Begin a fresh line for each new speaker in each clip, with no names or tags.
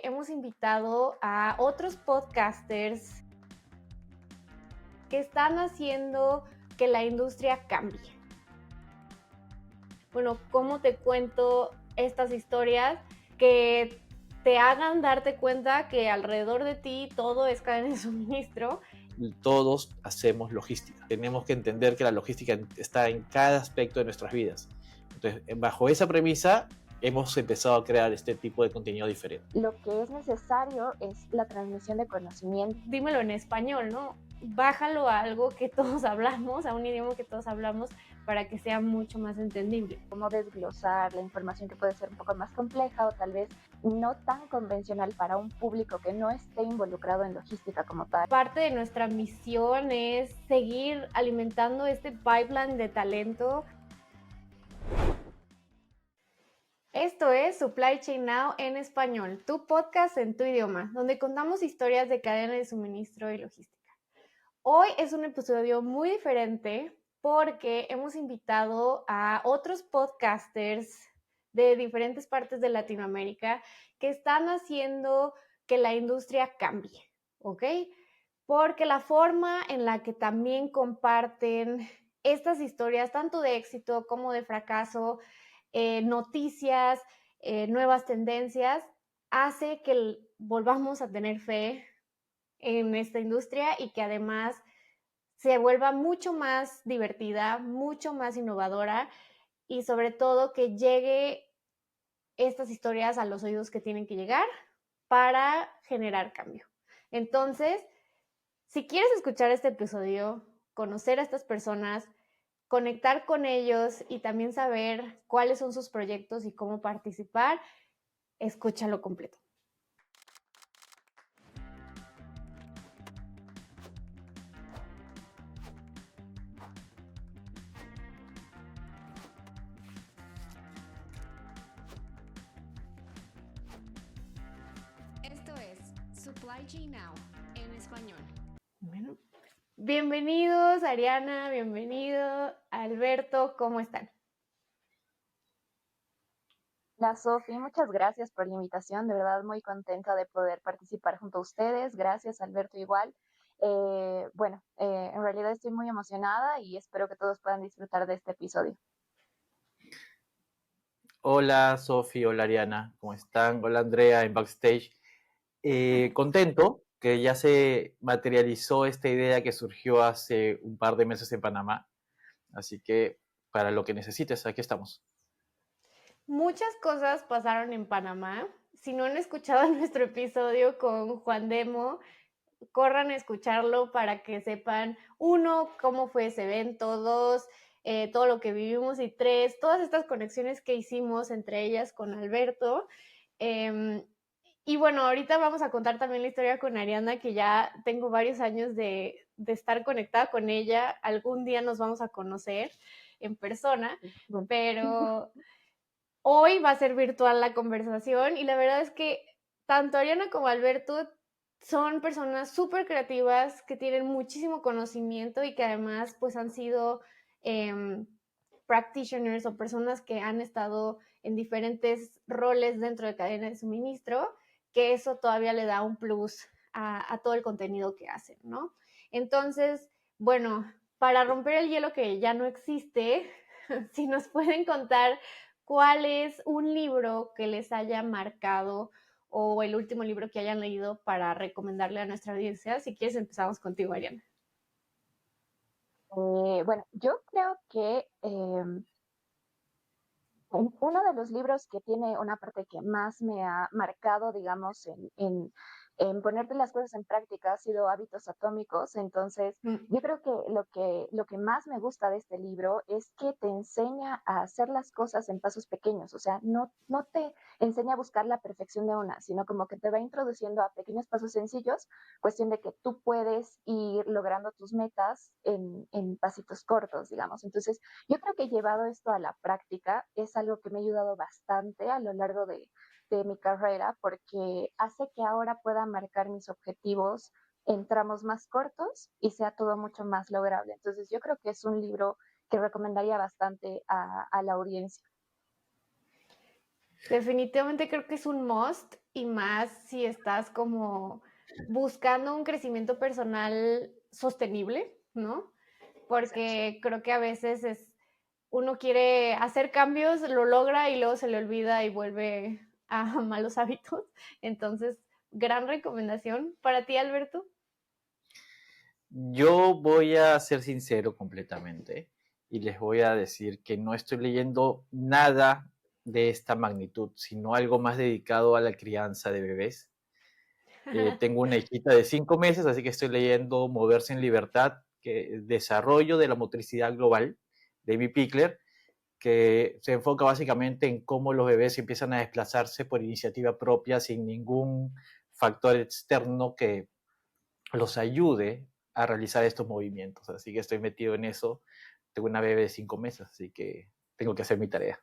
Hemos invitado a otros podcasters que están haciendo que la industria cambie. Bueno, ¿cómo te cuento estas historias que te hagan darte cuenta que alrededor de ti todo es cadena de suministro?
Todos hacemos logística. Tenemos que entender que la logística está en cada aspecto de nuestras vidas. Entonces, bajo esa premisa, hemos empezado a crear este tipo de contenido diferente.
Lo que es necesario es la transmisión de conocimiento.
Dímelo en español, ¿no? Bájalo a algo que todos hablamos, a un idioma que todos hablamos, para que sea mucho más entendible.
Cómo desglosar la información que puede ser un poco más compleja o tal vez no tan convencional para un público que no esté involucrado en logística como tal.
Parte de nuestra misión es seguir alimentando este pipeline de talento. Esto es Supply Chain Now en español, tu podcast en tu idioma, donde contamos historias de cadena de suministro y logística. Hoy es un episodio muy diferente porque hemos invitado a otros podcasters de diferentes partes de Latinoamérica que están haciendo que la industria cambie, ¿ok? Porque la forma en la que también comparten estas historias, tanto de éxito como de fracaso, noticias, nuevas tendencias, hace que volvamos a tener fe en esta industria y que además se vuelva mucho más divertida, mucho más innovadora y sobre todo que llegue estas historias a los oídos que tienen que llegar para generar cambio. Entonces, si quieres escuchar este episodio, conocer a estas personas, conectar con ellos y también saber cuáles son sus proyectos y cómo participar, escúchalo completo.
Esto es Supply Chain Now en español.
Bueno, bienvenidos Ariana, bienvenido Alberto, ¿cómo están?
La Sofi, muchas gracias por la invitación, de verdad muy contenta de poder participar junto a ustedes, gracias Alberto igual. En realidad estoy muy emocionada y espero que todos puedan disfrutar de este episodio.
Hola Sofi, hola Ariana, ¿cómo están? Hola Andrea en Backstage. Contento que ya se materializó esta idea que surgió hace un par de meses en Panamá. Así que para lo que necesites, aquí estamos.
Muchas cosas pasaron en Panamá. Si no han escuchado nuestro episodio con Juan Demo, corran a escucharlo para que sepan, uno, cómo fue ese evento, dos, todo lo que vivimos y tres, todas estas conexiones que hicimos entre ellas con Alberto. Y bueno, ahorita vamos a contar también la historia con Ariana, que ya tengo varios años de estar conectada con ella. Algún día nos vamos a conocer en persona, pero hoy va a ser virtual la conversación y la verdad es que tanto Ariana como Alberto son personas súper creativas que tienen muchísimo conocimiento y que además pues han sido practitioners o personas que han estado en diferentes roles dentro de cadena de suministro, que eso todavía le da un plus a todo el contenido que hacen, ¿no? Entonces, bueno, para romper el hielo que ya no existe, si nos pueden contar cuál es un libro que les haya marcado o el último libro que hayan leído para recomendarle a nuestra audiencia. Si quieres, empezamos contigo, Ariana.
Yo creo que uno de los libros que tiene una parte que más me ha marcado, digamos, en ponerte las cosas en práctica ha sido Hábitos Atómicos. Entonces, yo creo que lo que más me gusta de este libro es que te enseña a hacer las cosas en pasos pequeños. O sea, no te enseña a buscar la perfección de una, sino como que te va introduciendo a pequeños pasos sencillos, cuestión de que tú puedes ir logrando tus metas en pasitos cortos, digamos. Entonces, yo creo que llevado esto a la práctica es algo que me ha ayudado bastante a lo largo de mi carrera porque hace que ahora pueda marcar mis objetivos en tramos más cortos y sea todo mucho más lograble. Entonces yo creo que es un libro que recomendaría bastante a la audiencia.
Definitivamente creo que es un must y más si estás como buscando un crecimiento personal sostenible, ¿no? Porque creo que a veces uno quiere hacer cambios, lo logra y luego se le olvida y vuelve a malos hábitos. Entonces, gran recomendación para ti, Alberto.
Yo voy a ser sincero completamente y les voy a decir que no estoy leyendo nada de esta magnitud, sino algo más dedicado a la crianza de bebés. Tengo una hijita de 5 meses, así que estoy leyendo Moverse en Libertad, que desarrollo de la motricidad global, de Amy Pickler, que se enfoca básicamente en cómo los bebés empiezan a desplazarse por iniciativa propia sin ningún factor externo que los ayude a realizar estos movimientos. Así que estoy metido en eso. Tengo una bebé de 5 meses, así que tengo que hacer mi tarea.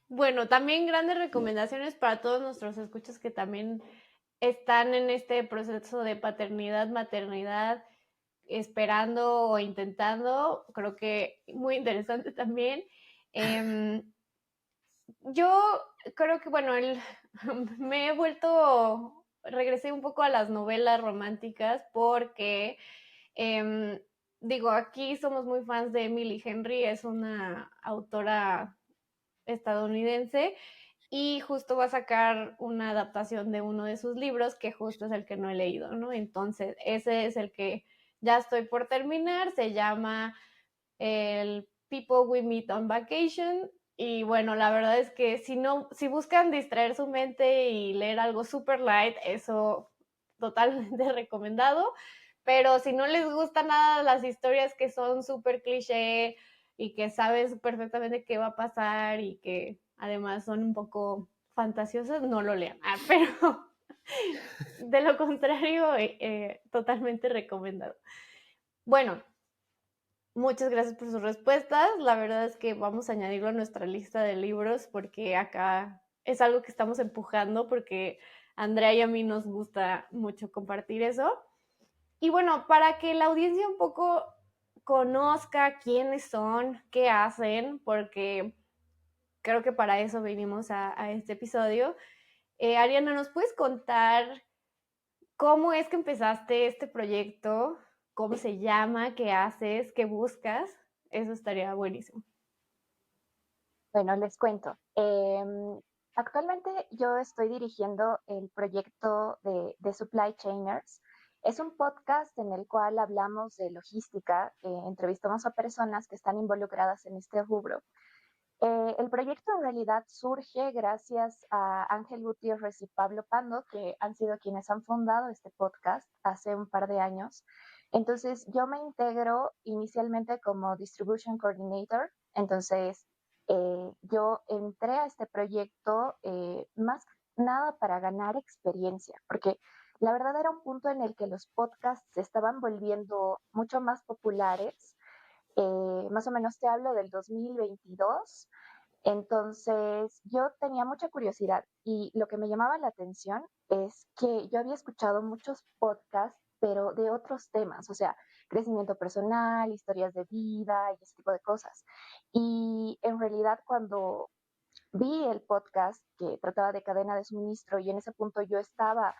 Bueno, también grandes recomendaciones para todos nuestros escuchas que también están en este proceso de paternidad, maternidad, esperando o intentando. Creo que muy interesante también. Yo creo que, bueno, me he vuelto, regresé un poco a las novelas románticas porque, digo, aquí somos muy fans de Emily Henry, es una autora estadounidense y justo va a sacar una adaptación de uno de sus libros que justo es el que no he leído, ¿no? Entonces, ese es el que ya estoy por terminar, se llama el People We Meet on Vacation. Y bueno, la verdad es que si buscan distraer su mente y leer algo super light, eso totalmente recomendado. Pero si no les gusta nada las historias que son súper cliché y que sabes perfectamente qué va a pasar y que además son un poco fantasiosas, no lo lean. Pero de lo contrario, totalmente recomendado. Bueno, muchas gracias por sus respuestas. La verdad es que vamos a añadirlo a nuestra lista de libros porque acá es algo que estamos empujando porque a Andrea y a mí nos gusta mucho compartir eso. Y bueno, para que la audiencia un poco conozca quiénes son, qué hacen, porque creo que para eso venimos a este episodio. Ariana, ¿nos puedes contar cómo es que empezaste este proyecto? ¿Cómo se llama? ¿Qué haces? ¿Qué buscas? Eso estaría buenísimo.
Bueno, les cuento. Actualmente yo estoy dirigiendo el proyecto de Supply Chainers. Es un podcast en el cual hablamos de logística, entrevistamos a personas que están involucradas en este rubro. El proyecto en realidad surge gracias a Ángel Gutiérrez y Pablo Pando, que han sido quienes han fundado este podcast hace un par de años. Entonces, yo me integro inicialmente como Distribution Coordinator. Entonces, yo entré a este proyecto más nada para ganar experiencia, porque la verdad era un punto en el que los podcasts se estaban volviendo mucho más populares. Más o menos te hablo del 2022. Entonces, yo tenía mucha curiosidad y lo que me llamaba la atención es que yo había escuchado muchos podcasts, pero de otros temas, o sea, crecimiento personal, historias de vida y ese tipo de cosas. Y en realidad cuando vi el podcast que trataba de cadena de suministro y en ese punto yo estaba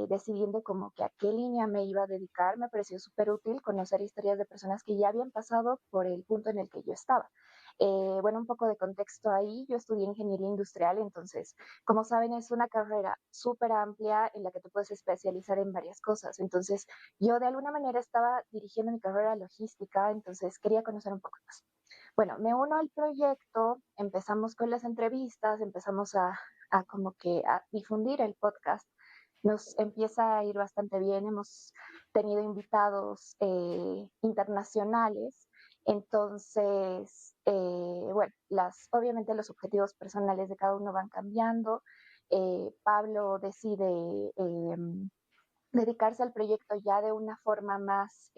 decidiendo como que a qué línea me iba a dedicar, me pareció súper útil conocer historias de personas que ya habían pasado por el punto en el que yo estaba. Bueno, un poco de contexto ahí, yo estudié ingeniería industrial, entonces, como saben, es una carrera súper amplia en la que te puedes especializar en varias cosas. Entonces, yo de alguna manera estaba dirigiendo mi carrera logística, entonces quería conocer un poco más. Bueno, me uno al proyecto, empezamos con las entrevistas, empezamos a como que a difundir el podcast. Nos empieza a ir bastante bien, hemos tenido invitados internacionales, entonces, bueno, obviamente los objetivos personales de cada uno van cambiando. Pablo decide dedicarse al proyecto ya de una forma más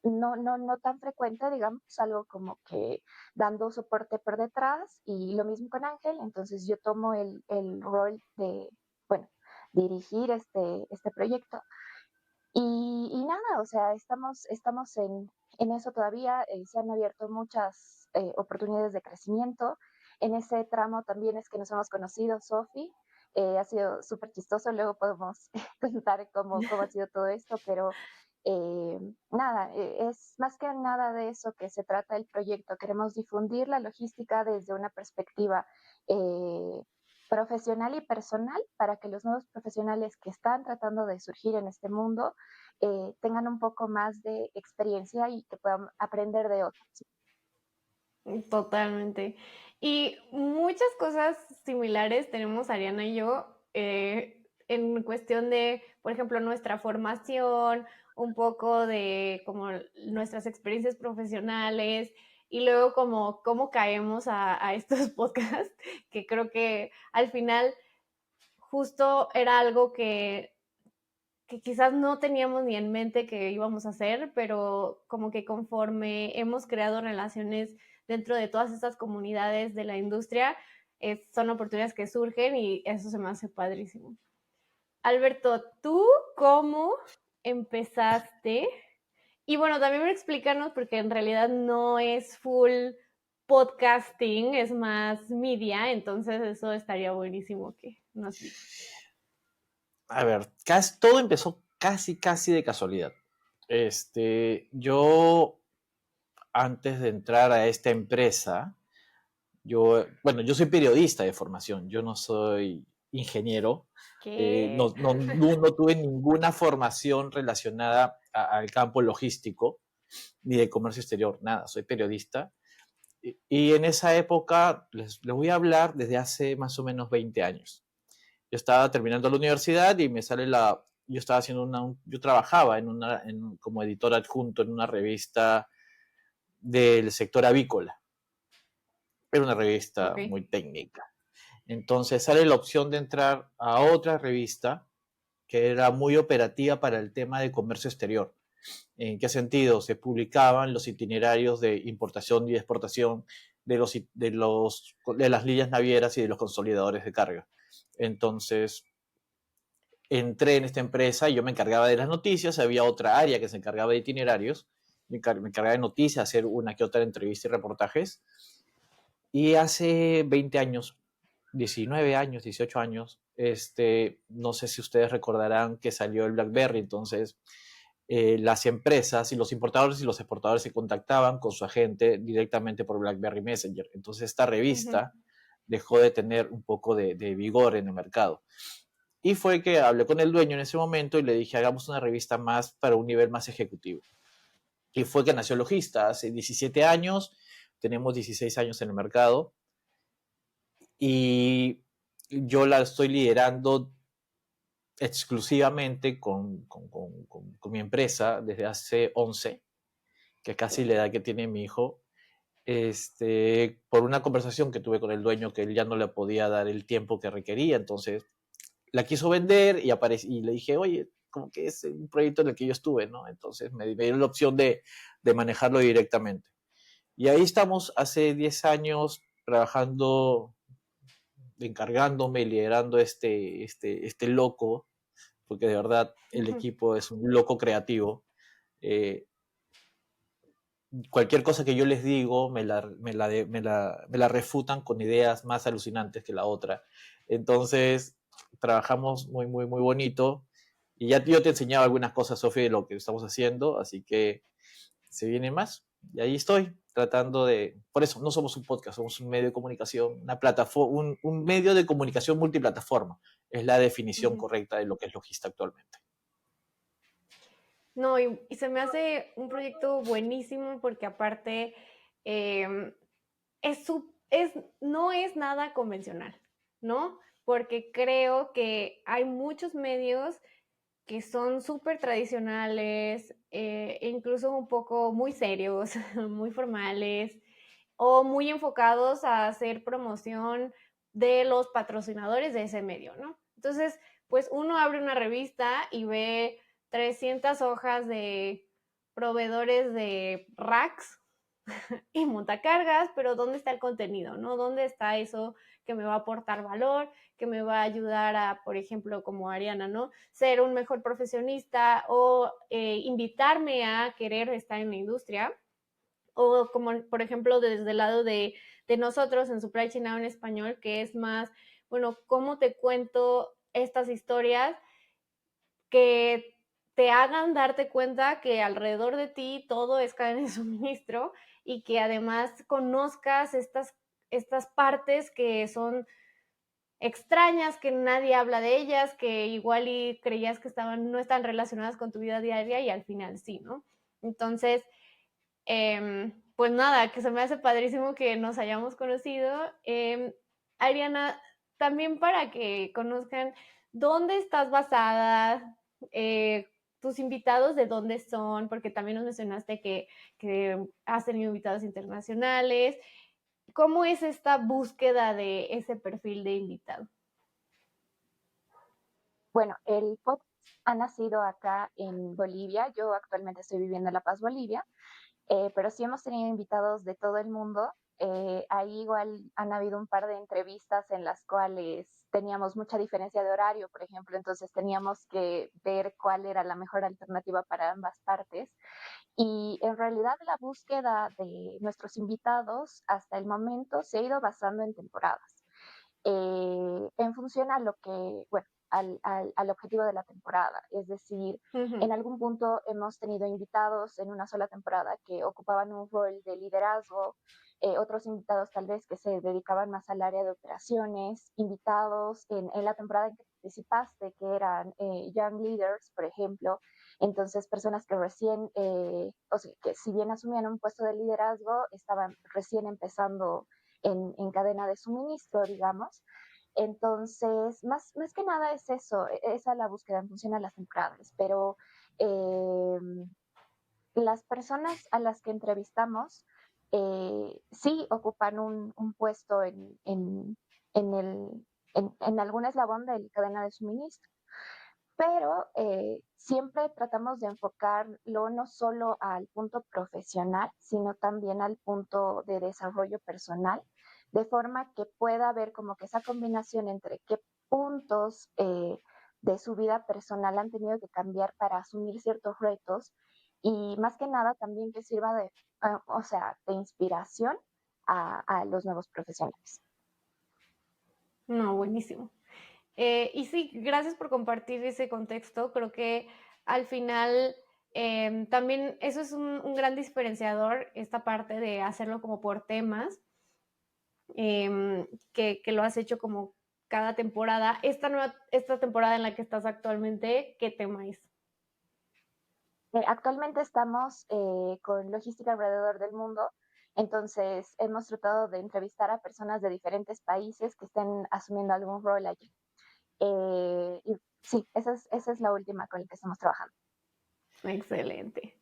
no tan frecuente, digamos, algo como que dando soporte por detrás y lo mismo con Ángel, entonces yo tomo el rol de, bueno, dirigir este proyecto. Y nada, o sea, estamos en eso todavía, se han abierto muchas oportunidades de crecimiento. en ese tramo también es que nos hemos conocido, Sofi. Ha sido súper chistoso, luego podemos contar cómo ha sido todo esto, pero eh, nada, es más que nada de eso que se trata el proyecto. Queremos difundir la logística desde una perspectiva eh, profesional y personal para que los nuevos profesionales que están tratando de surgir en este mundo tengan un poco más de experiencia y que puedan aprender de otros.
Totalmente. Y muchas cosas similares tenemos Ariana y yo en cuestión de, por ejemplo, nuestra formación, un poco de como nuestras experiencias profesionales y luego como cómo caemos a estos podcasts, que creo que al final justo era algo que quizás no teníamos ni en mente que íbamos a hacer, pero como que conforme hemos creado relaciones dentro de todas estas comunidades de la industria, son oportunidades que surgen y eso se me hace padrísimo. Alberto, ¿tú cómo empezaste? Y bueno, también explícanos, porque en realidad no es full podcasting, es más media, entonces eso estaría buenísimo que nos digas.
A ver, todo empezó casi de casualidad. Yo, antes de entrar a esta empresa, yo soy periodista de formación, yo no soy ingeniero,
¿Qué?
no tuve ninguna formación relacionada al campo logístico, ni de comercio exterior, nada, soy periodista. Y en esa época, les voy a hablar desde hace más o menos 20 años. Yo estaba terminando la universidad y me sale yo estaba haciendo yo trabajaba como editor adjunto en una revista del sector avícola. Era una revista
Ok.
muy técnica. Entonces sale la opción de entrar a otra revista que era muy operativa para el tema de comercio exterior. ¿En qué sentido? Se publicaban los itinerarios de importación y exportación de las líneas navieras y de los consolidadores de carga. Entonces, entré en esta empresa y yo me encargaba de las noticias, había otra área que se encargaba de itinerarios, me encargaba de noticias, hacer una que otra entrevista y reportajes. Y hace 20 años, 19 años, 18 años, no sé si ustedes recordarán que salió el BlackBerry, entonces las empresas y los importadores y los exportadores se contactaban con su agente directamente por BlackBerry Messenger. Entonces esta revista dejó de tener un poco de vigor en el mercado. Y fue que hablé con el dueño en ese momento y le dije, hagamos una revista más para un nivel más ejecutivo. Y fue que nació Logista hace 17 años, tenemos 16 años en el mercado y yo la estoy liderando exclusivamente con mi empresa desde hace 11, que es casi la edad que tiene mi hijo, por una conversación que tuve con el dueño que él ya no le podía dar el tiempo que requería, entonces la quiso vender y le dije, oye, como que es un proyecto en el que yo estuve, ¿no? Entonces me dieron la opción de manejarlo directamente. Y ahí estamos hace 10 años trabajando, encargándome, liderando este loco, porque de verdad el equipo es un loco creativo. Cualquier cosa que yo les digo me la refutan con ideas más alucinantes que la otra. Entonces, trabajamos muy, muy, muy bonito. Y ya yo te he enseñado algunas cosas, Sofía, de lo que estamos haciendo, así que se viene más. Y ahí estoy, tratando de... Por eso, no somos un podcast, somos un medio de comunicación, una plataforma, un medio de comunicación multiplataforma. Es la definición correcta de lo que es Logista actualmente.
No, y se me hace un proyecto buenísimo porque aparte no es nada convencional, ¿no? Porque creo que hay muchos medios que son súper tradicionales, incluso un poco muy serios, muy formales, o muy enfocados a hacer promoción de los patrocinadores de ese medio, ¿no? Entonces, pues uno abre una revista y ve 300 hojas de proveedores de racks y montacargas, pero ¿dónde está el contenido, no? ¿Dónde está eso que me va a aportar valor, que me va a ayudar a, por ejemplo, como Ariana, ¿no? Ser un mejor profesionista o invitarme a querer estar en la industria? O como, por ejemplo, desde el lado de de nosotros en Supply Chain Now en español, que es más, bueno, cómo te cuento estas historias que te hagan darte cuenta que alrededor de ti todo es cadena de suministro y que además conozcas estas partes que son extrañas, que nadie habla de ellas, que igual y creías que no están relacionadas con tu vida diaria y al final sí, ¿no? Entonces, pues nada, que se me hace padrísimo que nos hayamos conocido. Ariana, también para que conozcan dónde estás basada, tus invitados de dónde son, porque también nos mencionaste que has tenido invitados internacionales. ¿Cómo es esta búsqueda de ese perfil de invitado?
Bueno, el podcast ha nacido acá en Bolivia. Yo actualmente estoy viviendo en La Paz, Bolivia, pero sí hemos tenido invitados de todo el mundo. Ahí igual han habido un par de entrevistas en las cuales teníamos mucha diferencia de horario, por ejemplo, entonces teníamos que ver cuál era la mejor alternativa para ambas partes. Y en realidad la búsqueda de nuestros invitados hasta el momento se ha ido basando en temporadas, en función a lo que, bueno, al objetivo de la temporada. Es decir, en algún punto hemos tenido invitados en una sola temporada que ocupaban un rol de liderazgo, otros invitados tal vez que se dedicaban más al área de operaciones, invitados en la temporada en que participaste, que eran Young Leaders, por ejemplo. Entonces, personas que recién, o sea, que si bien asumían un puesto de liderazgo, estaban recién empezando en cadena de suministro, digamos. Entonces, más que nada es eso, esa es la búsqueda en función a las temporadas, pero eh, las personas a las que entrevistamos sí ocupan un puesto en, el, en algún eslabón de la cadena de suministro, pero siempre tratamos de enfocarlo no solo al punto profesional, sino también al punto de desarrollo personal, de forma que pueda haber como que esa combinación entre qué puntos de su vida personal han tenido que cambiar para asumir ciertos retos y más que nada también que sirva de, o sea, de inspiración a los nuevos profesionales.
No, buenísimo. Y sí, gracias por compartir ese contexto. Creo que al final también eso es un gran diferenciador, esta parte de hacerlo como por temas, que lo has hecho como cada temporada. Esta temporada en la que estás actualmente, ¿qué tema es?
Actualmente estamos con logística alrededor del mundo, entonces hemos tratado de entrevistar a personas de diferentes países que estén asumiendo algún rol allí. Y sí, esa es la última con la que estamos trabajando.
Excelente.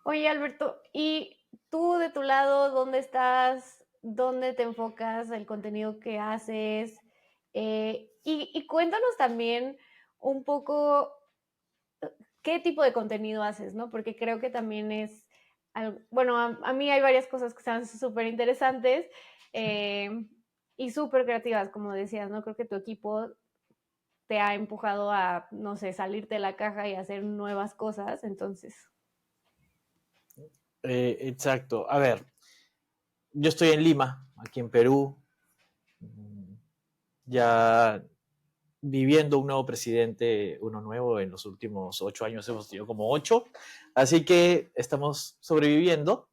Oye, Alberto, ¿y tú de tu lado, dónde estás? ¿Dónde te enfocas el contenido que haces? Y cuéntanos también un poco qué tipo de contenido haces, ¿no? Porque creo que también es, bueno, a mí hay varias cosas que sean súper interesantes y súper creativas, como decías, ¿no? Creo que tu equipo te ha empujado a, no sé, salirte de la caja y hacer nuevas cosas, entonces.
Exacto. A ver, yo estoy en Lima, aquí en Perú, ya viviendo un nuevo presidente, uno nuevo, en los últimos 8 años hemos tenido como 8, así que estamos sobreviviendo.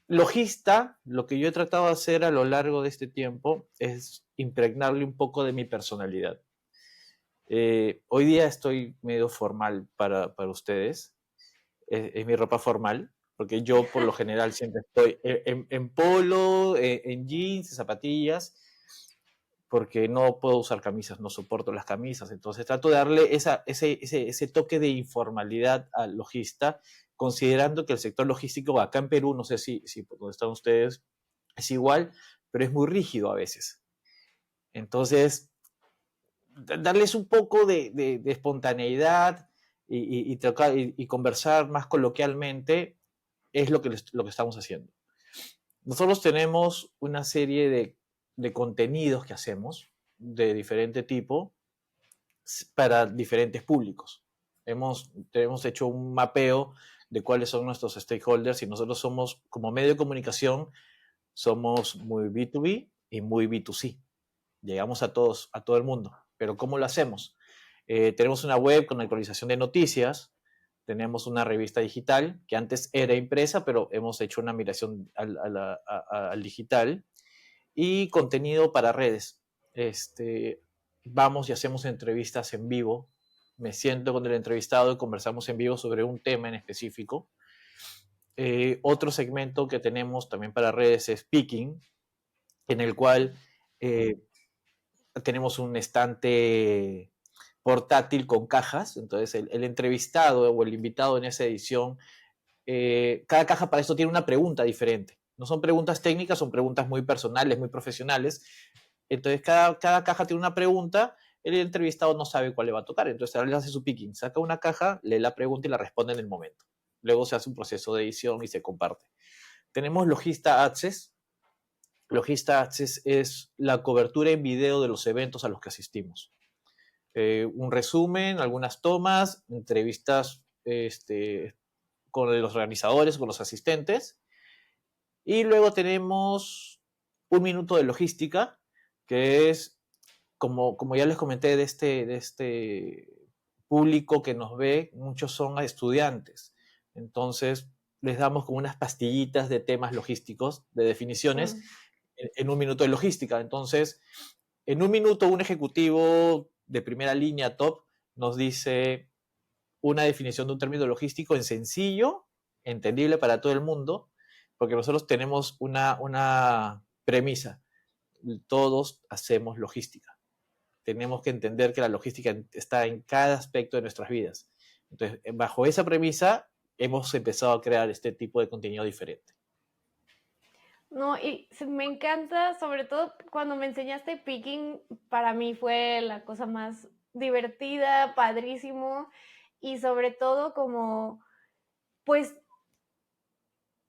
Logista, lo que yo he tratado de hacer a lo largo de este tiempo es impregnarle un poco de mi personalidad. Hoy día estoy medio formal para ustedes, es mi ropa formal, porque yo por lo general siempre estoy en polo, en jeans, en zapatillas, porque no puedo usar camisas, no soporto las camisas, entonces trato de darle ese toque de informalidad al logista, considerando que el sector logístico acá en Perú, no sé si donde están ustedes, es igual, pero es muy rígido a veces. Entonces, darles un poco de espontaneidad y conversar más coloquialmente es lo que estamos haciendo. Nosotros tenemos una serie de contenidos que hacemos de diferente tipo para diferentes públicos. Hemos hecho un mapeo de cuáles son nuestros stakeholders, y nosotros somos, como medio de comunicación, somos muy B2B y muy B2C. Llegamos a todos, a todo el mundo. Pero ¿cómo lo hacemos? Tenemos una web con actualización de noticias, tenemos una revista digital que antes era impresa, pero hemos hecho una migración al digital, y contenido para redes. Vamos y hacemos entrevistas en vivo. Me siento con el entrevistado y conversamos en vivo sobre un tema en específico. Otro segmento que tenemos también para redes es Speaking, en el cual tenemos un estante portátil con cajas. Entonces el entrevistado o el invitado en esa edición, cada caja para esto tiene una pregunta diferente. No son preguntas técnicas, son preguntas muy personales, muy profesionales. Entonces cada caja tiene una pregunta, el entrevistado no sabe cuál le va a tocar, entonces ahora le hace su picking, saca una caja, lee la pregunta y la responde en el momento. Luego se hace un proceso de edición y se comparte. Tenemos Logista Access. Logista Access es la cobertura en video de los eventos a los que asistimos. Un resumen, algunas tomas, entrevistas con los organizadores, con los asistentes. Y luego tenemos un minuto de logística, que es, como ya les comenté, de este público que nos ve, muchos son estudiantes. Entonces, les damos como unas pastillitas de temas logísticos, de definiciones, en un minuto de logística. Entonces, en un minuto, un ejecutivo de primera línea top nos dice una definición de un término logístico en sencillo, entendible para todo el mundo, porque nosotros tenemos una premisa: todos hacemos logística. Tenemos que entender que la logística está en cada aspecto de nuestras vidas. Entonces, bajo esa premisa, hemos empezado a crear este tipo de contenido diferente.
No, y me encanta, sobre todo cuando me enseñaste picking, para mí fue la cosa más divertida, padrísimo, y sobre todo como, pues,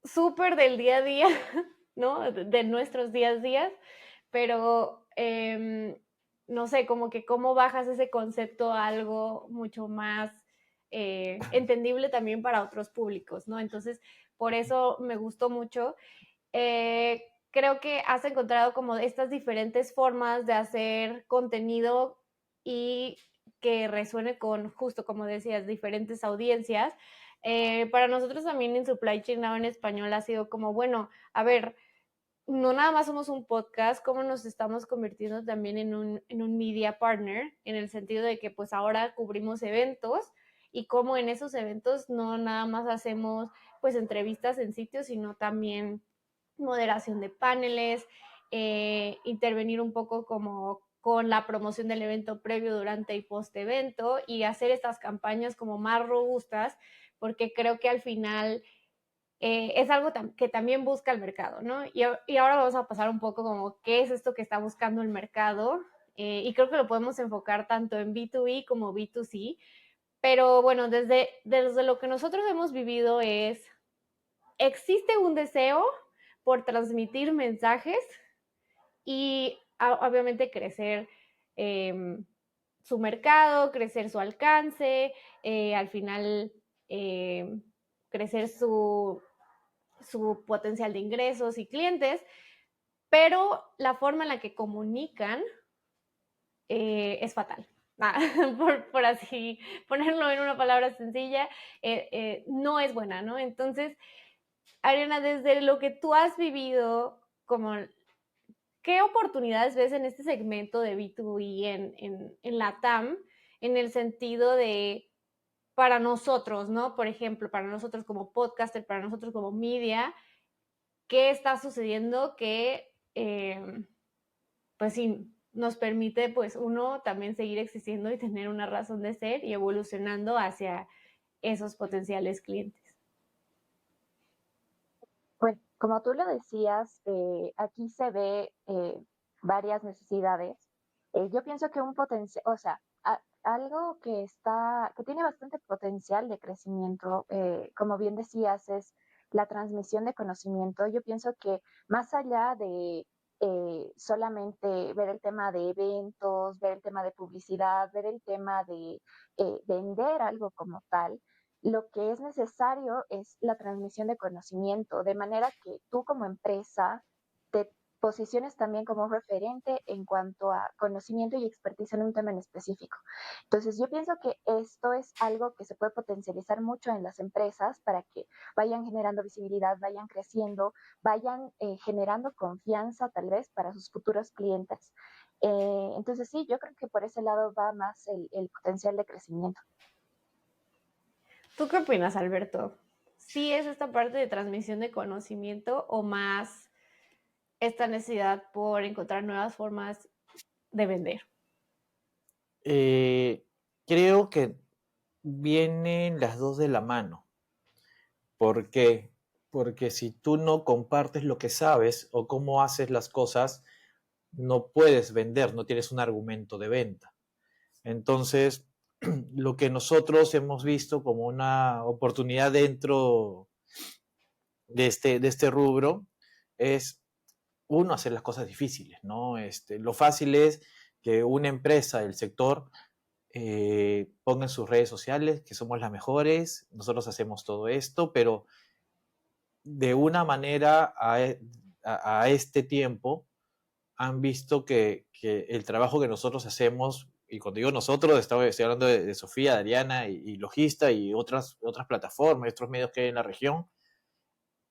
súper del día a día, ¿no? De nuestros días a días, pero no sé, como que cómo bajas ese concepto a algo mucho más entendible también para otros públicos, ¿no? Entonces, por eso me gustó mucho. Creo que has encontrado como estas diferentes formas de hacer contenido y que resuene con, justo como decías, diferentes audiencias. Para nosotros también en Supply Chain Now en español ha sido como, bueno, a ver, no nada más somos un podcast, cómo nos estamos convirtiendo también en un media partner, en el sentido de que pues ahora cubrimos eventos, y cómo en esos eventos no nada más hacemos pues entrevistas en sitios, sino también moderación de paneles, intervenir un poco como con la promoción del evento previo, durante y post evento, y hacer estas campañas como más robustas, porque creo que al final es algo que también busca el mercado, ¿no? Y ahora vamos a pasar un poco como qué es esto que está buscando el mercado, y creo que lo podemos enfocar tanto en B2B como B2C, pero bueno, desde lo que nosotros hemos vivido existe un deseo por transmitir mensajes y obviamente crecer su mercado, crecer su alcance, al final crecer su potencial de ingresos y clientes, pero la forma en la que comunican es fatal. Por así ponerlo en una palabra sencilla, no es buena, ¿no? Entonces, Ariana, desde lo que tú has vivido, como, ¿qué oportunidades ves en este segmento de B2B en la TAM, en el sentido de, para nosotros, ¿no? Por ejemplo, para nosotros como podcaster, para nosotros como media, ¿qué está sucediendo que, pues sí, nos permite, pues, uno, también seguir existiendo y tener una razón de ser y evolucionando hacia esos potenciales clientes?
Pues como tú lo decías, aquí se ve varias necesidades. Yo pienso que un potencial, o sea, algo que tiene bastante potencial de crecimiento, como bien decías, es la transmisión de conocimiento. Yo pienso que más allá de solamente ver el tema de eventos, ver el tema de publicidad, ver el tema de vender algo como tal, lo que es necesario es la transmisión de conocimiento, de manera que tú como empresa te posiciones también como un referente en cuanto a conocimiento y expertise en un tema en específico. Entonces, yo pienso que esto es algo que se puede potencializar mucho en las empresas para que vayan generando visibilidad, vayan creciendo, vayan generando confianza tal vez para sus futuros clientes. Entonces, sí, yo creo que por ese lado va más el potencial de crecimiento.
¿Tú qué opinas, Alberto? ¿Sí es esta parte de transmisión de conocimiento o más esta necesidad por encontrar nuevas formas de vender?
Creo que vienen las dos de la mano. ¿Por qué? Porque si tú no compartes lo que sabes o cómo haces las cosas, no puedes vender, no tienes un argumento de venta. Entonces, lo que nosotros hemos visto como una oportunidad dentro de este rubro es, uno, hacer las cosas difíciles, ¿no? Lo fácil es que una empresa del sector ponga en sus redes sociales que somos las mejores, nosotros hacemos todo esto, pero de una manera a este tiempo han visto que el trabajo que nosotros hacemos, y cuando digo nosotros, estoy hablando de Sofía, de Ariana y Logista y otras plataformas, otros medios que hay en la región,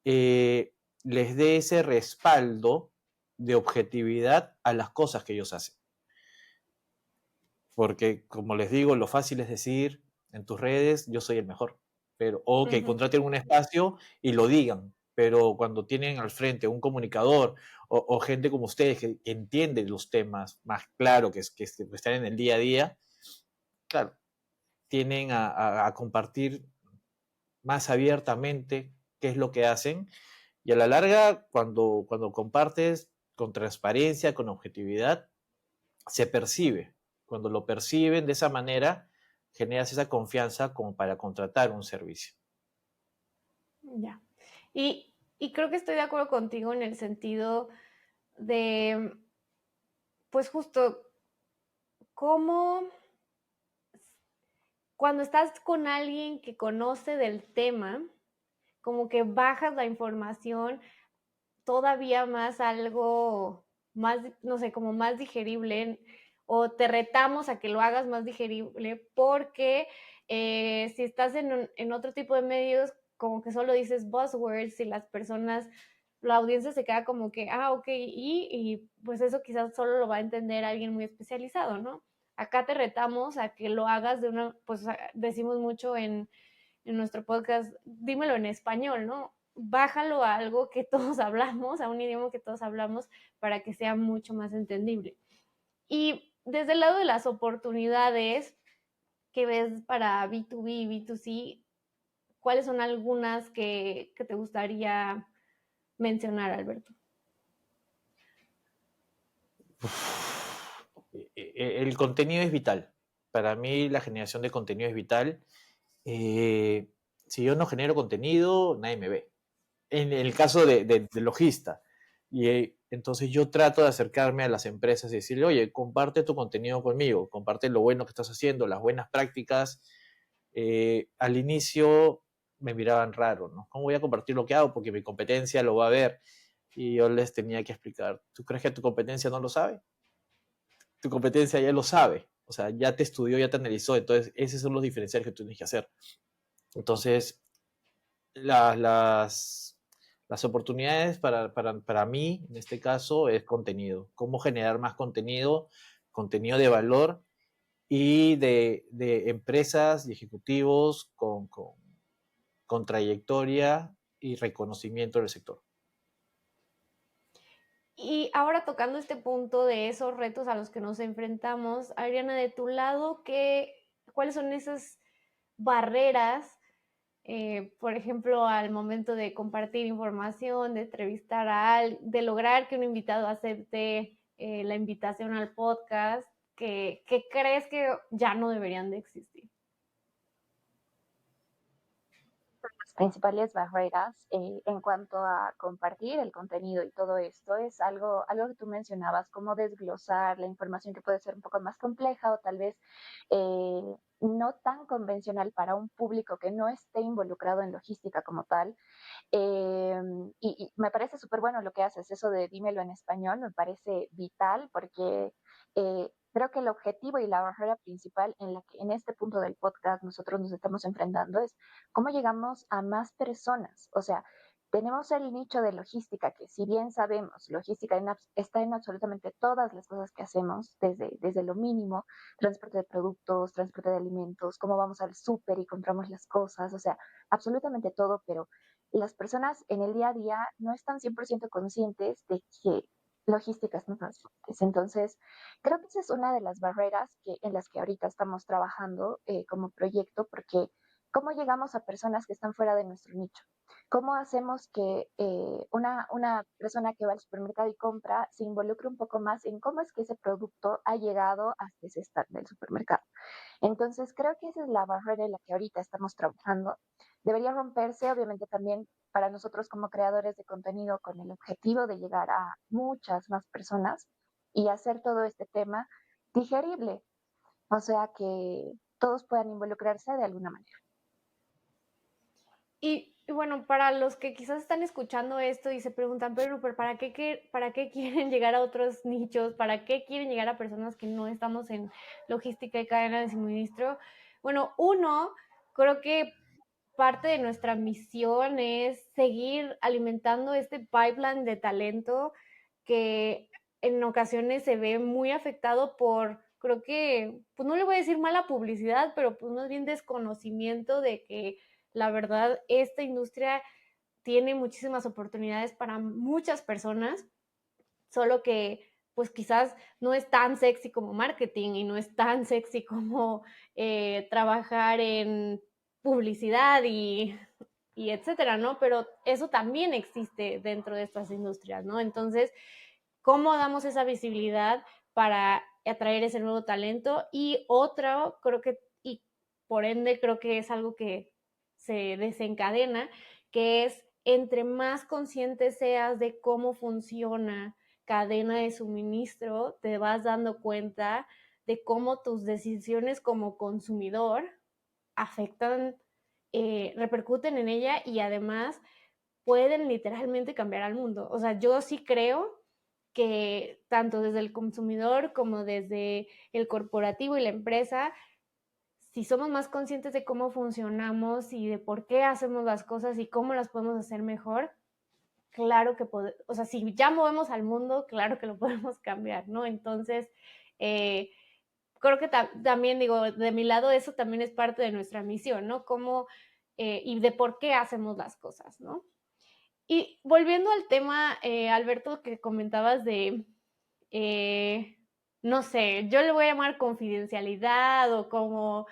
les dé ese respaldo de objetividad a las cosas que ellos hacen. Porque, como les digo, lo fácil es decir en tus redes, yo soy el mejor, o que contraten un espacio y lo digan, pero cuando tienen al frente un comunicador o gente como ustedes que entiende los temas más claro, que están en el día a día, claro, tienen a compartir más abiertamente qué es lo que hacen, y a la larga, cuando compartes con transparencia, con objetividad, se percibe. Cuando lo perciben de esa manera, generas esa confianza como para contratar un servicio.
Ya. Y creo que estoy de acuerdo contigo en el sentido de, pues justo, cómo cuando estás con alguien que conoce del tema, como que bajas la información todavía más algo más, no sé, como más digerible, o te retamos a que lo hagas más digerible, porque si estás en otro tipo de medios, como que solo dices buzzwords y las personas, la audiencia se queda como que, ok, y pues eso quizás solo lo va a entender alguien muy especializado, ¿no? Acá te retamos a que lo hagas de una, pues decimos mucho en nuestro podcast, dímelo en español, ¿no? Bájalo a algo que todos hablamos, a un idioma que todos hablamos, para que sea mucho más entendible. Y desde el lado de las oportunidades que ves para B2B y B2C, ¿cuáles son algunas que te gustaría mencionar, Alberto?
El contenido es vital. Para mí la generación de contenido es vital. Si yo no genero contenido, nadie me ve. En el caso de logista. Y entonces yo trato de acercarme a las empresas y decirle, oye, comparte tu contenido conmigo, comparte lo bueno que estás haciendo, las buenas prácticas. Al inicio me miraban raro, ¿no? ¿Cómo voy a compartir lo que hago? Porque mi competencia lo va a ver. Y yo les tenía que explicar, ¿tú crees que tu competencia no lo sabe? Tu competencia ya lo sabe, o sea, ya te estudió, ya te analizó, entonces esos son los diferenciales que tú tienes que hacer. Entonces, las oportunidades para mí, en este caso, es contenido. Cómo generar más contenido, contenido de valor y de empresas y ejecutivos con trayectoria y reconocimiento del sector.
Y ahora tocando este punto de esos retos a los que nos enfrentamos, Ariana, de tu lado, ¿cuáles son esas barreras, por ejemplo, al momento de compartir información, de entrevistar de lograr que un invitado acepte la invitación al podcast, que crees que ya no deberían de existir?
principales barreras en cuanto a compartir el contenido y todo esto es algo que tú mencionabas, cómo desglosar la información que puede ser un poco más compleja o tal vez no tan convencional para un público que no esté involucrado en logística como tal. Y me parece súper bueno lo que haces, eso de dímelo en español, me parece vital porque creo que el objetivo y la barrera principal en la que en este punto del podcast nosotros nos estamos enfrentando es cómo llegamos a más personas. O sea, tenemos el nicho de logística, que si bien sabemos, logística está en absolutamente todas las cosas que hacemos, desde lo mínimo, transporte de productos, transporte de alimentos, cómo vamos al súper y compramos las cosas, o sea, absolutamente todo, pero las personas en el día a día no están 100% conscientes de que logística es no transportes. Entonces, creo que esa es una de las barreras en las que ahorita estamos trabajando como proyecto, porque ¿cómo llegamos a personas que están fuera de nuestro nicho? ¿Cómo hacemos que una persona que va al supermercado y compra se involucre un poco más en cómo es que ese producto ha llegado hasta ese stand del supermercado? Entonces, creo que esa es la barrera en la que ahorita estamos trabajando. Debería romperse, obviamente, también para nosotros como creadores de contenido con el objetivo de llegar a muchas más personas y hacer todo este tema digerible, o sea, que todos puedan involucrarse de alguna manera.
Y bueno, para los que quizás están escuchando esto y se preguntan, pero ¿para qué quieren llegar a otros nichos? ¿Para qué quieren llegar a personas que no estamos en logística y cadena de suministro? Bueno, creo que parte de nuestra misión es seguir alimentando este pipeline de talento que en ocasiones se ve muy afectado por, creo que, pues no le voy a decir mala publicidad, pero pues más bien desconocimiento de que la verdad esta industria tiene muchísimas oportunidades para muchas personas, solo que pues quizás no es tan sexy como marketing y no es tan sexy como trabajar en publicidad y etcétera, ¿no? Pero eso también existe dentro de estas industrias, ¿no? Entonces, ¿cómo damos esa visibilidad para atraer ese nuevo talento? Y otro, creo que, y por ende creo que es algo que se desencadena, que es entre más consciente seas de cómo funciona cadena de suministro, te vas dando cuenta de cómo tus decisiones como consumidor afectan, repercuten en ella y además pueden literalmente cambiar al mundo. O sea, yo sí creo que tanto desde el consumidor como desde el corporativo y la empresa, si somos más conscientes de cómo funcionamos y de por qué hacemos las cosas y cómo las podemos hacer mejor, claro que podemos, o sea, si ya movemos al mundo, claro que lo podemos cambiar, ¿no? Entonces, creo que también digo, de mi lado, eso también es parte de nuestra misión, ¿no? Cómo y de por qué hacemos las cosas, ¿no? Y volviendo al tema, Alberto, que comentabas de, eh, no sé, yo le voy a llamar confidencialidad o como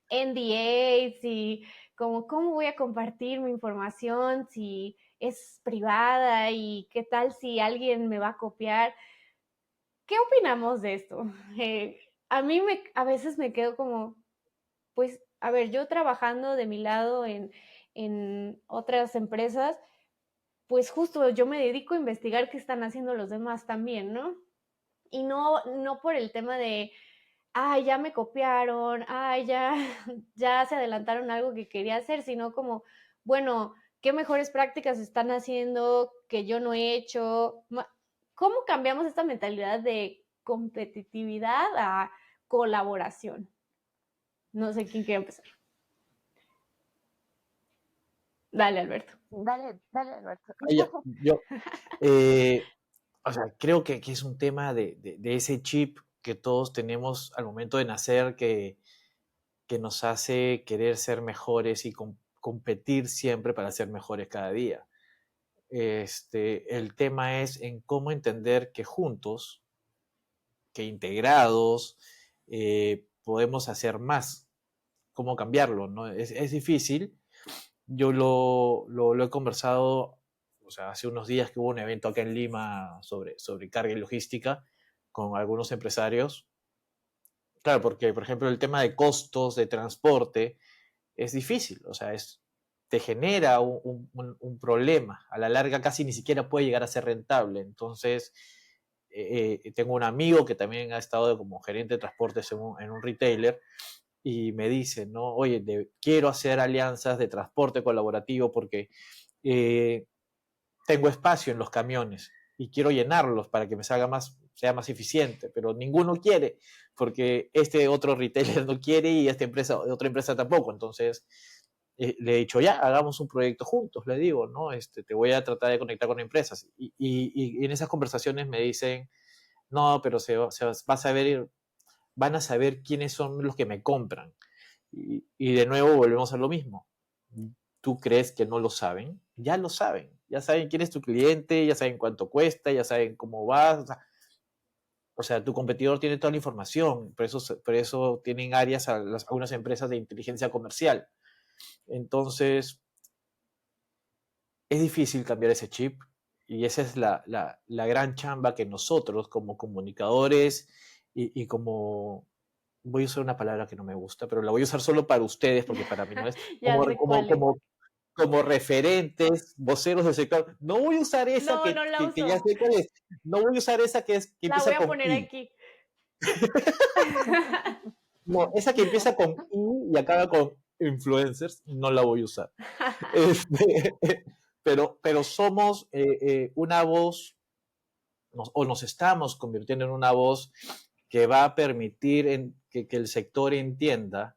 NDAs y como cómo voy a compartir mi información si es privada y qué tal si alguien me va a copiar. ¿Qué opinamos de esto? A mí a veces me quedo como, pues, a ver, yo trabajando de mi lado en otras empresas, pues justo yo me dedico a investigar qué están haciendo los demás también, ¿no? Y no por el tema de, ay, ya me copiaron, ay, ya, ya se adelantaron algo que quería hacer, sino como, bueno, ¿qué mejores prácticas están haciendo que yo no he hecho? ¿Cómo cambiamos esta mentalidad de competitividad a colaboración? No sé quién quiere empezar. Dale, Alberto.
Dale, Alberto.
Yo, o sea, creo que es un tema de ese chip que todos tenemos al momento de nacer que nos hace querer ser mejores y competir siempre para ser mejores cada día. El tema es en cómo entender que juntos, que integrados, podemos hacer más. Cómo cambiarlo, ¿no? Es difícil. Yo lo he conversado, o sea, hace unos días que hubo un evento acá en Lima sobre carga y logística con algunos empresarios. Claro, porque, por ejemplo, el tema de costos de transporte es difícil, o sea, es te genera un problema. A la larga casi ni siquiera puede llegar a ser rentable. Entonces, tengo un amigo que también ha estado como gerente de transportes en un retailer y me dice, ¿no? Oye, quiero hacer alianzas de transporte colaborativo porque tengo espacio en los camiones y quiero llenarlos para que sea más eficiente, pero ninguno quiere porque este otro retailer no quiere y otra empresa tampoco. Entonces, le he dicho, ya, hagamos un proyecto juntos, le digo, ¿no? Te voy a tratar de conectar con empresas. Y en esas conversaciones me dicen, no, pero van a saber quiénes son los que me compran. Y de nuevo volvemos a lo mismo. ¿Tú crees que no lo saben? Ya lo saben. Ya saben quién es tu cliente, ya saben cuánto cuesta, ya saben cómo vas. O sea, tu competidor tiene toda la información. Por eso tienen áreas algunas empresas de inteligencia comercial. Entonces, es difícil cambiar ese chip y esa es la gran chamba que nosotros como comunicadores y como, voy a usar una palabra que no me gusta, pero la voy a usar solo para ustedes porque para mí no es,
Ya sé cuál es.
como referentes, voceros del sector. No voy a usar esa
No, no la
que ya
uso.
sé cuál es. No voy a usar esa que
La voy
empieza
a
con
poner
I.
aquí.
No, esa que empieza con I y acaba con influencers, no la voy a usar. Este, pero somos una voz, o nos estamos convirtiendo en una voz que va a permitir que el sector entienda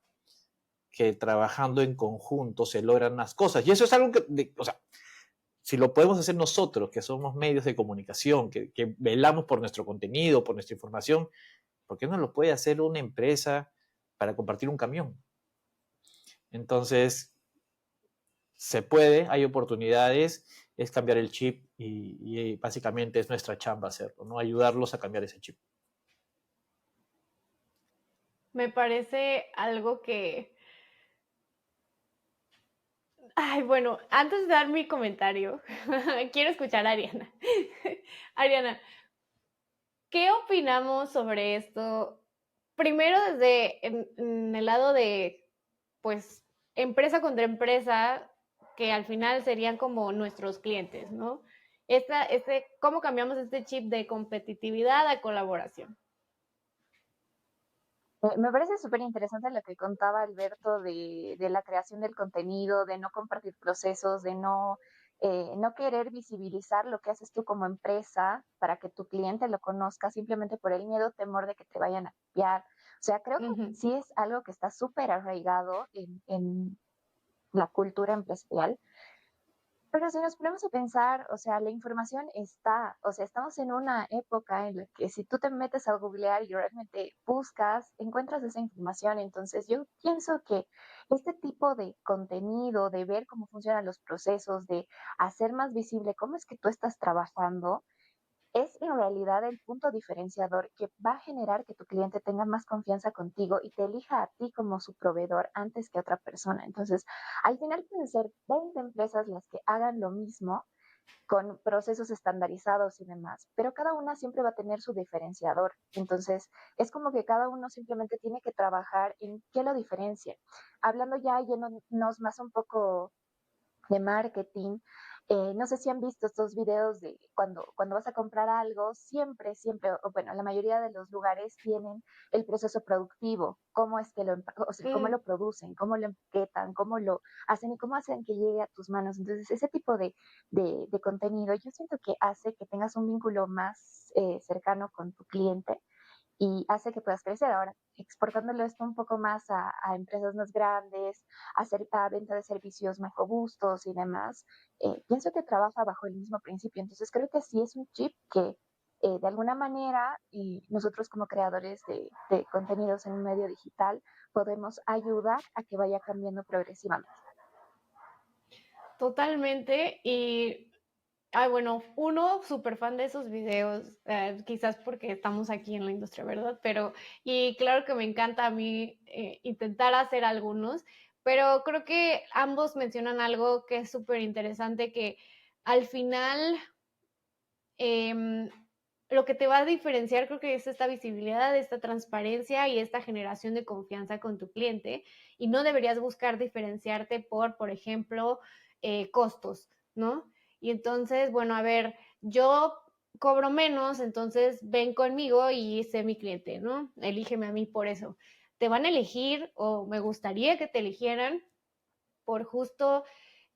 que trabajando en conjunto se logran más cosas. Y eso es algo o sea, si lo podemos hacer nosotros, que somos medios de comunicación, que velamos por nuestro contenido, por nuestra información, ¿por qué no lo puede hacer una empresa para compartir un camión? Entonces, se puede, hay oportunidades, es cambiar el chip y básicamente es nuestra chamba hacerlo, ¿no? Ayudarlos a cambiar ese chip.
Me parece algo que... Ay, bueno, antes de dar mi comentario, quiero escuchar a Ariana. Ariana, ¿qué opinamos sobre esto? Primero desde en el lado de, pues, empresa contra empresa, que al final serían como nuestros clientes, ¿no? ¿Cómo cambiamos este chip de competitividad a colaboración?
Me parece súper interesante lo que contaba Alberto de la creación del contenido, de no compartir procesos, de no querer visibilizar lo que haces tú como empresa para que tu cliente lo conozca simplemente por el miedo, temor de que te vayan a copiar. O sea, creo que
Ujú.
sí es algo que está súper arraigado en la cultura empresarial. Pero si nos ponemos a pensar, o sea, la información está, o sea, estamos en una época en la que si tú te metes a googlear y realmente buscas, encuentras esa información. Entonces, yo pienso que este tipo de contenido, de ver cómo funcionan los procesos, de hacer más visible cómo es que tú estás trabajando, es en realidad el punto diferenciador que va a generar que tu cliente tenga más confianza contigo y te elija a ti como su proveedor antes que a otra persona. Entonces, al final pueden ser 20 empresas las que hagan lo mismo con procesos estandarizados y demás, pero cada una siempre va a tener su diferenciador. Entonces, es como que cada uno simplemente tiene que trabajar en qué lo diferencia. Hablando ya yéndonos más un poco de marketing. No sé si han visto estos videos de cuando vas a comprar algo, siempre, o bueno, la mayoría de los lugares tienen el proceso productivo, cómo es que o sea, cómo lo producen, cómo lo empaquetan, cómo lo hacen y cómo hacen que llegue a tus manos. Entonces, ese tipo de contenido, yo siento que hace que tengas un vínculo más cercano con tu cliente y hace que puedas crecer. Ahora, exportándolo esto un poco más a empresas más grandes, a venta de servicios más robustos y demás, pienso que trabaja bajo el mismo principio. Entonces, creo que sí es un chip que de alguna manera nosotros como creadores de contenidos en un medio digital podemos ayudar a que vaya cambiando progresivamente.
Totalmente. Y, ay, bueno, uno súper fan de esos videos, quizás porque estamos aquí en la industria, ¿verdad? Y claro que me encanta a mí intentar hacer algunos, pero creo que ambos mencionan algo que es súper interesante, que al final, em, lo que te va a diferenciar creo que es esta visibilidad, esta transparencia y esta generación de confianza con tu cliente, y no deberías buscar diferenciarte por ejemplo, costos, ¿no? Y entonces, bueno, a ver, yo cobro menos, entonces ven conmigo y sé mi cliente, ¿no? Elígeme a mí por eso. Te van a elegir, o me gustaría que te eligieran por justo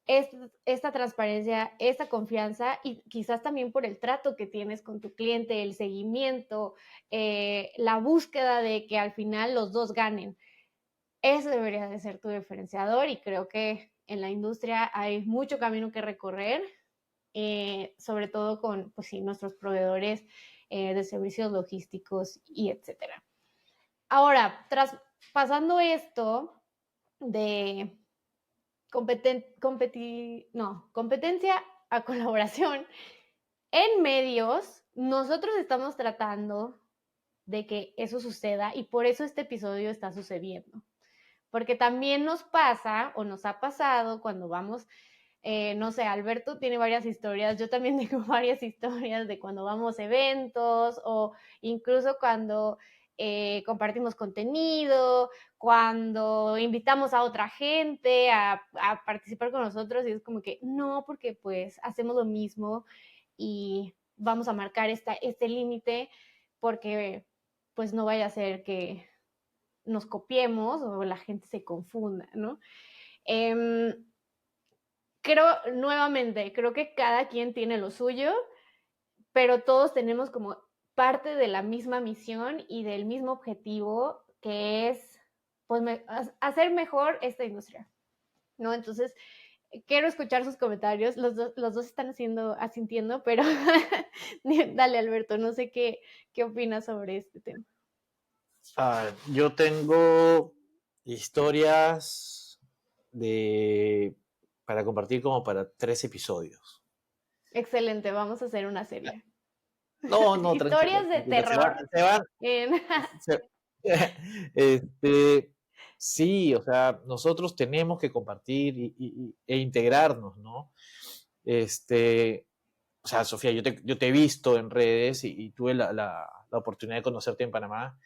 esta transparencia, esta confianza, y quizás también por el trato que tienes con tu cliente, el seguimiento, la búsqueda de que al final los dos ganen. Eso debería de ser tu diferenciador, y creo que en la industria hay mucho camino que recorrer, sobre todo con, pues sí, nuestros proveedores de servicios logísticos y etcétera. Ahora, pasando esto de competencia a colaboración en medios, nosotros estamos tratando de que eso suceda, y por eso este episodio está sucediendo. Porque también nos pasa, o nos ha pasado, cuando vamos, no sé, Alberto tiene varias historias, yo también tengo varias historias de cuando vamos a eventos, o incluso cuando compartimos contenido, cuando invitamos a otra gente a participar con nosotros, y es como que no, porque pues hacemos lo mismo y vamos a marcar este límite, porque pues no vaya a ser que nos copiemos o la gente se confunda, ¿no? Creo que cada quien tiene lo suyo, pero todos tenemos como parte de la misma misión y del mismo objetivo, que es pues hacer mejor esta industria, ¿no? Entonces, quiero escuchar sus comentarios. Los dos están asintiendo, pero dale, Alberto, no sé qué opinas sobre este tema.
Yo tengo historias para compartir como para 3 episodios.
Excelente, vamos a hacer una serie.
No, tranquilo.
Historias de terror.
Sí, o sea, nosotros tenemos que compartir e integrarnos, ¿no? O sea, Sofía, yo te he visto en redes y tuve la oportunidad de conocerte en Panamá,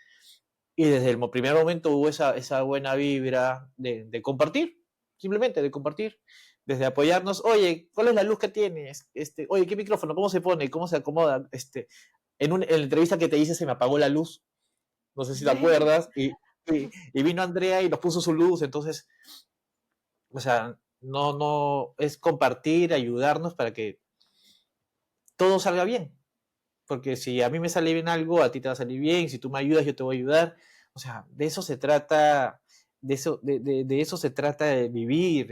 y desde el primer momento hubo esa buena vibra de compartir, simplemente de compartir, desde apoyarnos. Oye, ¿cuál es la luz que tienes? Oye, ¿qué micrófono? ¿Cómo se pone? ¿Cómo se acomoda? En la entrevista que te hice se me apagó la luz, no sé si te acuerdas, y vino Andrea y nos puso su luz. Entonces, o sea, no, es compartir, ayudarnos para que todo salga bien. Porque si a mí me sale bien algo, a ti te va a salir bien. Si tú me ayudas, yo te voy a ayudar. O sea, de eso se trata, de eso se trata de vivir,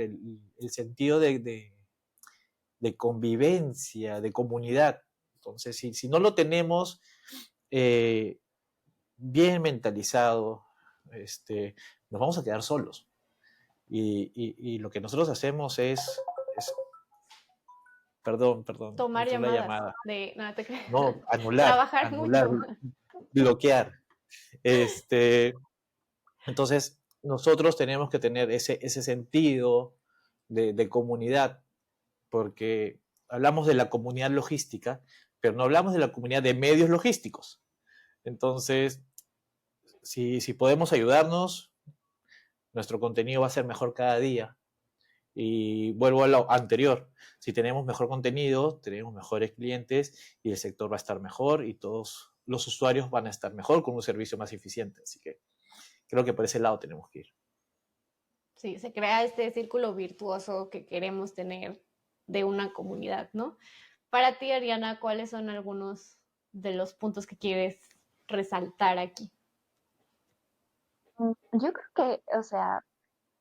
el sentido de convivencia, de comunidad. Entonces, si no lo tenemos bien mentalizado, nos vamos a quedar solos. Y lo que nosotros hacemos es perdón,
Tomar
entró la
llamadas
llamada.
no te creas.
No,
Trabajar
anular,
mucho.
bloquear. Entonces, nosotros tenemos que tener ese sentido de comunidad, porque hablamos de la comunidad logística, pero no hablamos de la comunidad de medios logísticos. Entonces, si podemos ayudarnos, nuestro contenido va a ser mejor cada día. Y vuelvo a lo anterior, si tenemos mejor contenido, tenemos mejores clientes y el sector va a estar mejor y todos los usuarios van a estar mejor con un servicio más eficiente. Así que creo que por ese lado tenemos que ir.
Sí, se crea este círculo virtuoso que queremos tener de una comunidad, ¿no? Para ti, Ariana, ¿cuáles son algunos de los puntos que quieres resaltar aquí?
Yo creo que, o sea,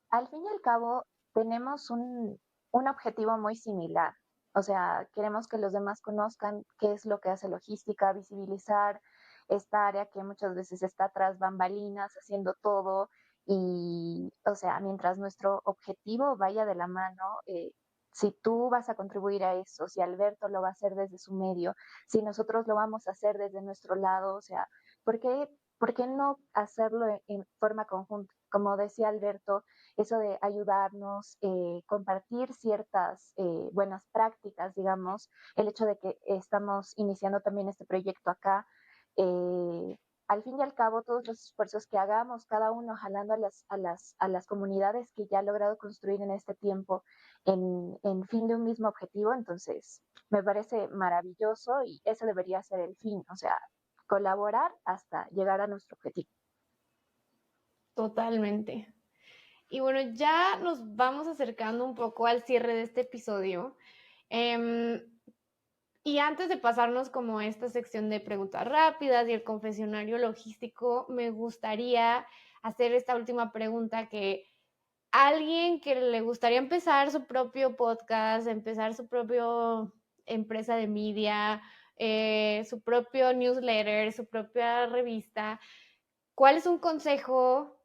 al fin y al cabo tenemos un objetivo muy similar. O sea, queremos que los demás conozcan qué es lo que hace logística, visibilizar esta área que muchas veces está tras bambalinas haciendo todo. Y, o sea, mientras nuestro objetivo vaya de la mano, si tú vas a contribuir a eso, si Alberto lo va a hacer desde su medio, si nosotros lo vamos a hacer desde nuestro lado, o sea, ¿por qué ¿por qué no hacerlo en forma conjunta? Como decía Alberto, eso de ayudarnos, compartir ciertas buenas prácticas, digamos, el hecho de que estamos iniciando también este proyecto acá, eh, al fin y al cabo, todos los esfuerzos que hagamos, cada uno jalando a las comunidades que ya ha logrado construir en este tiempo en fin de un mismo objetivo, entonces me parece maravilloso y ese debería ser el fin, o sea, colaborar hasta llegar a nuestro objetivo.
Totalmente. Y bueno, ya nos vamos acercando un poco al cierre de este episodio. Y antes de pasarnos como a esta sección de preguntas rápidas y el confesionario logístico, me gustaría hacer esta última pregunta que alguien que le gustaría empezar su propio podcast, empezar su propia empresa de media, su propio newsletter, su propia revista, ¿cuál es un consejo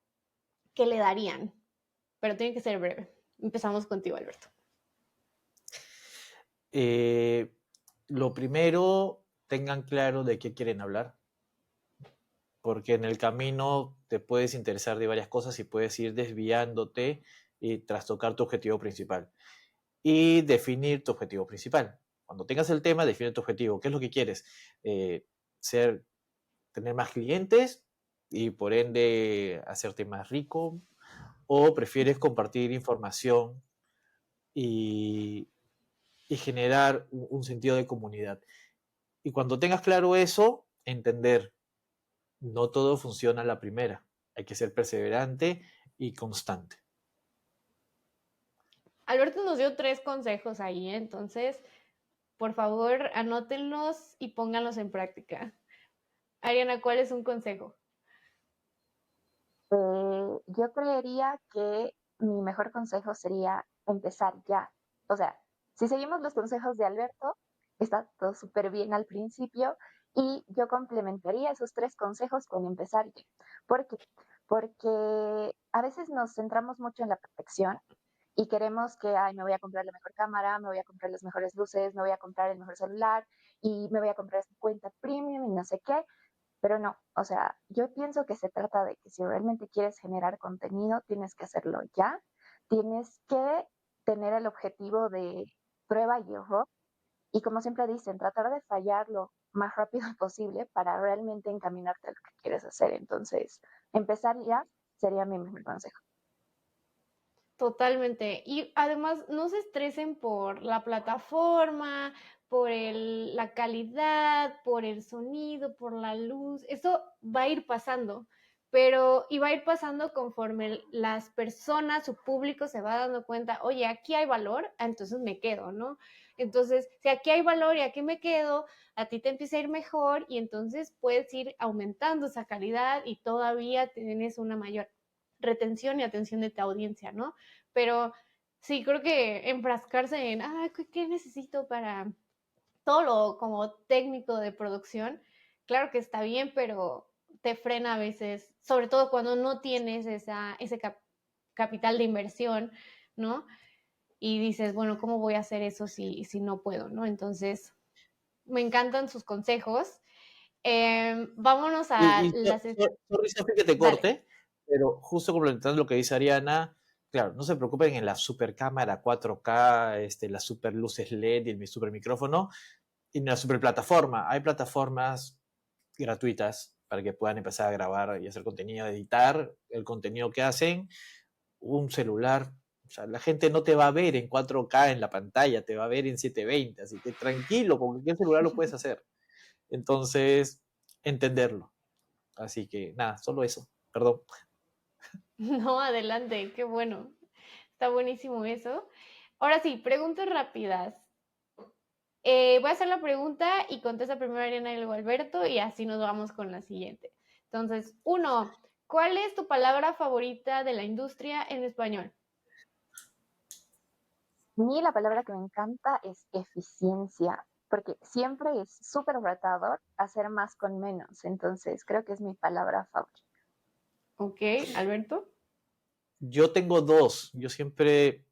que le darían? Pero tiene que ser breve. Empezamos contigo, Alberto.
Lo primero, tengan claro de qué quieren hablar, porque en el camino te puedes interesar de varias cosas y puedes ir desviándote y trastocar tu objetivo principal. Y definir tu objetivo principal. Cuando tengas el tema, define tu objetivo. ¿Qué es lo que quieres? Tener más clientes y por ende hacerte más rico, o prefieres compartir información y generar un sentido de comunidad. Y cuando tengas claro eso, entender, no todo funciona a la primera. Hay que ser perseverante y constante.
Alberto nos dio 3 consejos ahí, entonces, por favor, anótenlos y pónganlos en práctica. Ariana, ¿cuál es un consejo?
Yo creería que mi mejor consejo sería empezar ya. O sea, si seguimos los consejos de Alberto, está todo súper bien al principio y yo complementaría esos 3 consejos con empezar ya. ¿Por qué? Porque a veces nos centramos mucho en la perfección y queremos que, ay, me voy a comprar la mejor cámara, me voy a comprar las mejores luces, me voy a comprar el mejor celular y me voy a comprar esta cuenta premium y no sé qué. Pero no, o sea, yo pienso que se trata de que si realmente quieres generar contenido, tienes que hacerlo ya, tienes que tener el objetivo de prueba y error y como siempre dicen, tratar de fallar lo más rápido posible para realmente encaminarte a lo que quieres hacer. Entonces, empezar ya sería mi mejor consejo.
Totalmente. Y además, no se estresen por la plataforma, por la calidad, por el sonido, por la luz. Eso va a ir pasando, pero y va a ir pasando conforme las personas, su público se va dando cuenta, oye, aquí hay valor, entonces me quedo, ¿no? Entonces, si aquí hay valor y aquí me quedo, a ti te empieza a ir mejor y entonces puedes ir aumentando esa calidad y todavía tienes una mayor retención y atención de tu audiencia, ¿no? Pero sí, creo que enfrascarse en, ¿qué necesito para todo lo como técnico de producción? Claro que está bien, pero te frena a veces, sobre todo cuando no tienes ese capital de inversión, ¿no? Y dices, bueno, ¿cómo voy a hacer eso si no puedo, ¿no? Entonces, me encantan sus consejos. Vámonos a las...
Sorry, Sofi, que te
Dale.
corte, pero justo complementando lo que dice Ariana, claro, no se preocupen en la super cámara 4K, las super luces LED y el super micrófono, y en la super plataforma. Hay plataformas gratuitas para que puedan empezar a grabar y hacer contenido, editar el contenido que hacen. Un celular, o sea, la gente no te va a ver en 4K en la pantalla, te va a ver en 720, así que tranquilo, con cualquier celular lo puedes hacer. Entonces, entenderlo. Así que nada, solo eso, perdón.
No, adelante, qué bueno. Está buenísimo eso. Ahora sí, preguntas rápidas. Voy a hacer la pregunta y contesta primero Ariana y luego Alberto y así nos vamos con la siguiente. Entonces, 1, ¿cuál es tu palabra favorita de la industria en español?
A mí la palabra que me encanta es eficiencia, porque siempre es súper retador hacer más con menos. Entonces, creo que es mi palabra favorita.
Ok, Alberto.
Yo tengo dos, yo siempre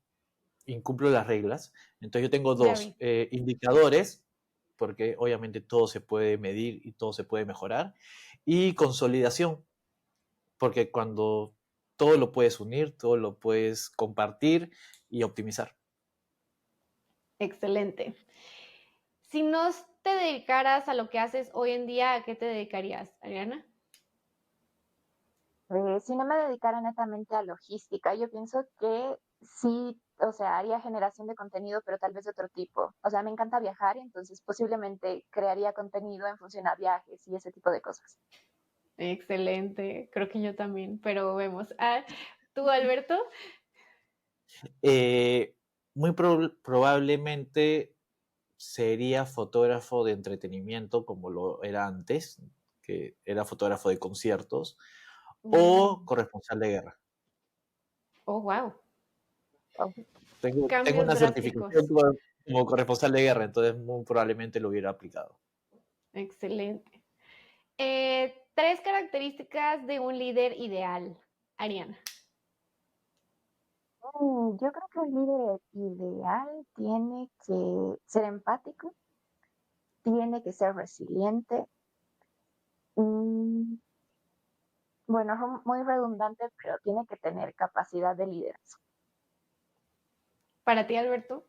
incumplo las reglas, entonces yo tengo
Ya
dos
vi.
indicadores, porque obviamente todo se puede medir y todo se puede mejorar, y consolidación, porque cuando todo lo puedes unir, todo lo puedes compartir y optimizar.
Excelente. Si no te dedicaras a lo que haces hoy en día, ¿a qué te dedicarías, Ariana?
Si no me dedicara netamente a logística, yo pienso que sí, o sea, haría generación de contenido, pero tal vez de otro tipo. O sea, me encanta viajar, entonces posiblemente crearía contenido en función a viajes y ese tipo de cosas.
Excelente, creo que yo también, pero vemos. ¿Tú, Alberto?
Muy probablemente sería fotógrafo de entretenimiento como lo era antes, que era fotógrafo de conciertos, o corresponsal de guerra.
Oh, wow.
Tengo
Cambios
una
drásticos.
certificación como corresponsal de guerra, entonces muy probablemente lo hubiera aplicado.
Excelente. 3 características de un líder ideal, Ariana.
Yo creo que el líder ideal tiene que ser empático, tiene que ser resiliente. Mm, bueno, es muy redundante, pero tiene que tener capacidad de liderazgo.
Para ti, Alberto.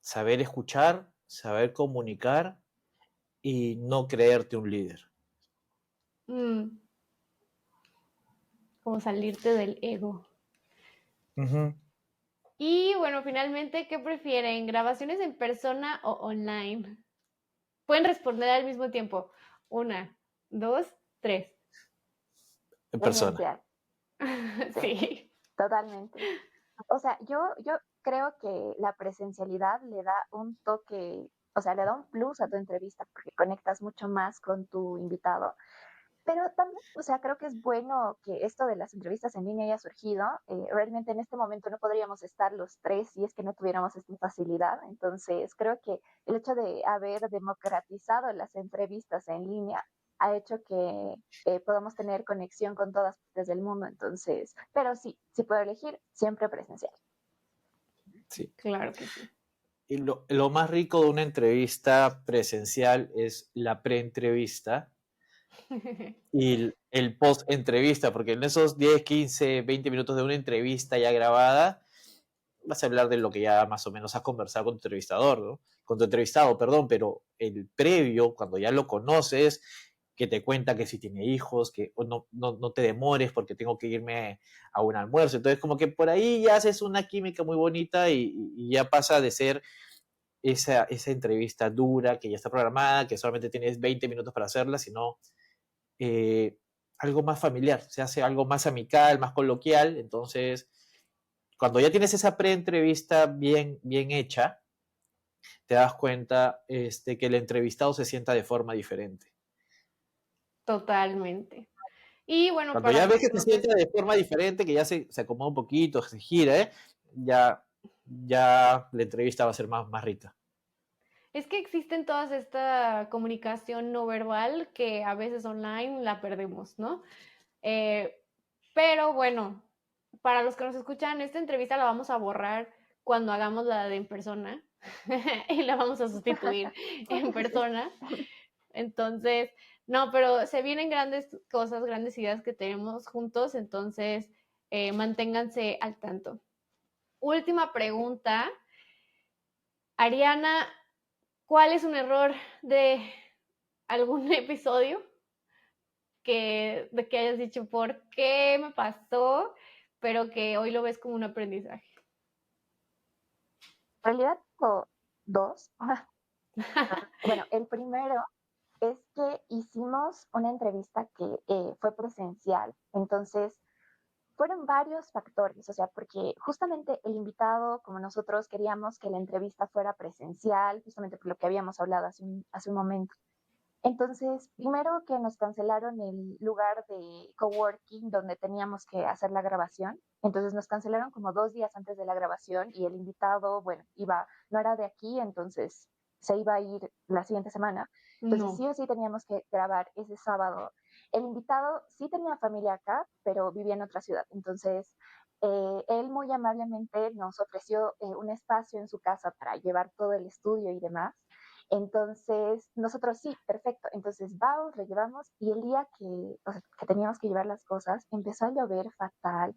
Saber escuchar, saber comunicar y no creerte un líder.
Mm, como salirte del ego.
Uh-huh.
Y bueno, finalmente, ¿qué prefieren? ¿Grabaciones en persona o online? Pueden responder al mismo tiempo. 1, 2, 3.
En persona.
Presencial, sí,
Sí.
totalmente. O sea, yo creo que la presencialidad le da un toque, o sea, le da un plus a tu entrevista porque conectas mucho más con tu invitado. Pero también, o sea, creo que es bueno que esto de las entrevistas en línea haya surgido. Realmente en este momento no podríamos estar los tres si es que no tuviéramos esta facilidad. Entonces, creo que el hecho de haber democratizado las entrevistas en línea ha hecho que podamos tener conexión con todas partes del mundo. Entonces, pero sí, si puedo elegir, siempre presencial.
Sí.
Claro que sí.
Y lo más rico de una entrevista presencial es la pre-entrevista y el post-entrevista, porque en esos 10, 15, 20 minutos de una entrevista ya grabada, vas a hablar de lo que ya más o menos has conversado con tu entrevistador, ¿no? Con tu entrevistado, perdón, pero el previo, cuando ya lo conoces, que te cuenta que si tiene hijos, que no te demores porque tengo que irme a un almuerzo. Entonces, como que por ahí ya haces una química muy bonita y ya pasa de ser esa entrevista dura que ya está programada, que solamente tienes 20 minutos para hacerla, sino algo más familiar, se hace algo más amical, más coloquial. Entonces, cuando ya tienes esa pre-entrevista bien hecha, te das cuenta que el entrevistado se sienta de forma diferente.
Totalmente. Y bueno,
Cuando
para
ya
los
ves que
que
se
nos
siente de forma diferente, que ya se acomoda un poquito, se gira, ya la entrevista va a ser más rica.
Es que existen todas esta comunicación no verbal que a veces online la perdemos, ¿no? Pero bueno, para los que nos escuchan, esta entrevista la vamos a borrar cuando hagamos la de en persona y la vamos a sustituir en persona. Entonces, no, pero se vienen grandes cosas, grandes ideas que tenemos juntos, entonces manténganse al tanto. Última pregunta. Ariana, ¿cuál es un error de algún episodio de que hayas dicho por qué me pasó, pero que hoy lo ves como un aprendizaje?
En realidad, tengo dos. Bueno, el primero es que hicimos una entrevista que fue presencial. Entonces, fueron varios factores, o sea, porque justamente el invitado, como nosotros queríamos que la entrevista fuera presencial, justamente por lo que habíamos hablado hace un momento. Entonces, primero que nos cancelaron el lugar de coworking donde teníamos que hacer la grabación. Entonces nos cancelaron como 2 días antes de la grabación y el invitado, bueno, no era de aquí, entonces se iba a ir la siguiente semana. Entonces
No,
sí o sí teníamos que grabar ese sábado. El invitado sí tenía familia acá, pero vivía en otra ciudad. Entonces él muy amablemente nos ofreció un espacio en su casa para llevar todo el estudio y demás. Entonces, nosotros sí, perfecto. Entonces, vamos, lo llevamos y el día o sea, que teníamos que llevar las cosas, empezó a llover fatal,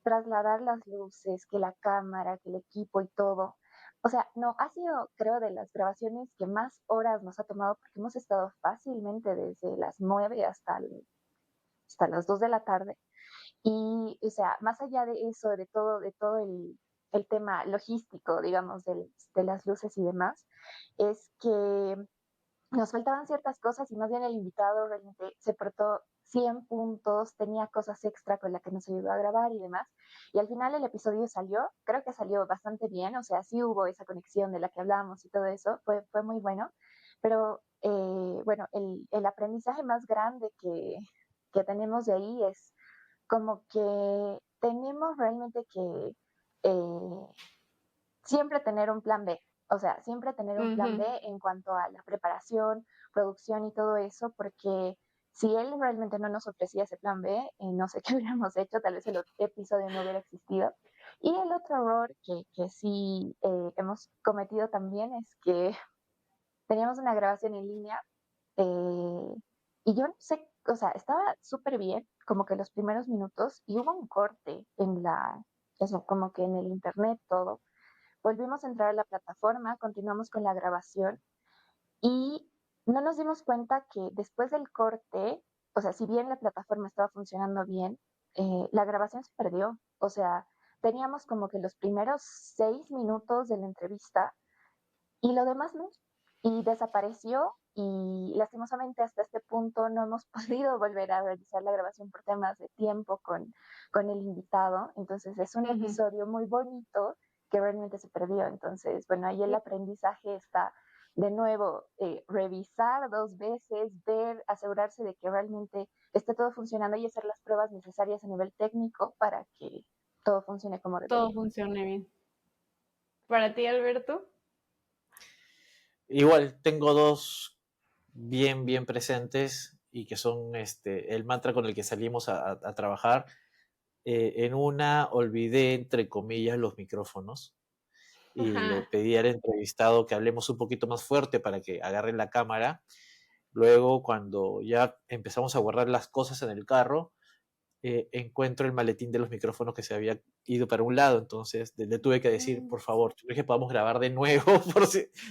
trasladar las luces, que la cámara, que el equipo y todo. O sea, no, ha sido, creo, de las grabaciones que más horas nos ha tomado porque hemos estado fácilmente desde las 9 hasta las 2 de la tarde. Y, o sea, más allá de eso, de todo el tema logístico, digamos, de las luces y demás, es que nos faltaban ciertas cosas y más bien el invitado realmente se portó 100 puntos, tenía cosas extra con las que nos ayudó a grabar y demás. Y al final el episodio salió, creo que salió bastante bien, o sea, sí hubo esa conexión de la que hablábamos y todo eso, fue muy bueno. Pero bueno, el aprendizaje más grande que tenemos de ahí es como que tenemos realmente que eh, siempre tener un plan B, o sea, siempre tener un plan B
Ujú.
en cuanto a la preparación, producción y todo eso, porque si él realmente no nos ofrecía ese plan B, no sé qué hubiéramos hecho, tal vez el episodio no hubiera existido. Y el otro error que sí hemos cometido también es que teníamos una grabación en línea y yo no sé, o sea, estaba súper bien, como que los primeros minutos, y hubo un corte eso, como que en el internet todo. Volvimos a entrar a la plataforma, continuamos con la grabación y no nos dimos cuenta que después del corte, o sea, si bien la plataforma estaba funcionando bien, la grabación se perdió. O sea, teníamos como que los primeros 6 minutos de la entrevista y lo demás no. Y desapareció y lastimosamente hasta este punto no hemos podido volver a realizar la grabación por temas de tiempo con el invitado. Entonces es un
Ujú.
episodio muy bonito que realmente se perdió. Entonces, bueno, ahí el aprendizaje está de nuevo, revisar 2 veces, ver, asegurarse de que realmente esté todo funcionando y hacer las pruebas necesarias a nivel técnico para que todo funcione como
Todo
debería.
funcione bien. Para ti, Alberto.
Igual, tengo dos bien presentes y que son el mantra con el que salimos a trabajar. En una olvidé, entre comillas, los micrófonos y le
Ajá.
pedí al entrevistado que hablemos un poquito más fuerte para que agarre la cámara. Luego, cuando ya empezamos a guardar las cosas en el carro, encuentro el maletín de los micrófonos que se había ido para un lado, entonces le tuve que decir,
Mm.
por favor, ¿tú crees que podamos grabar de nuevo?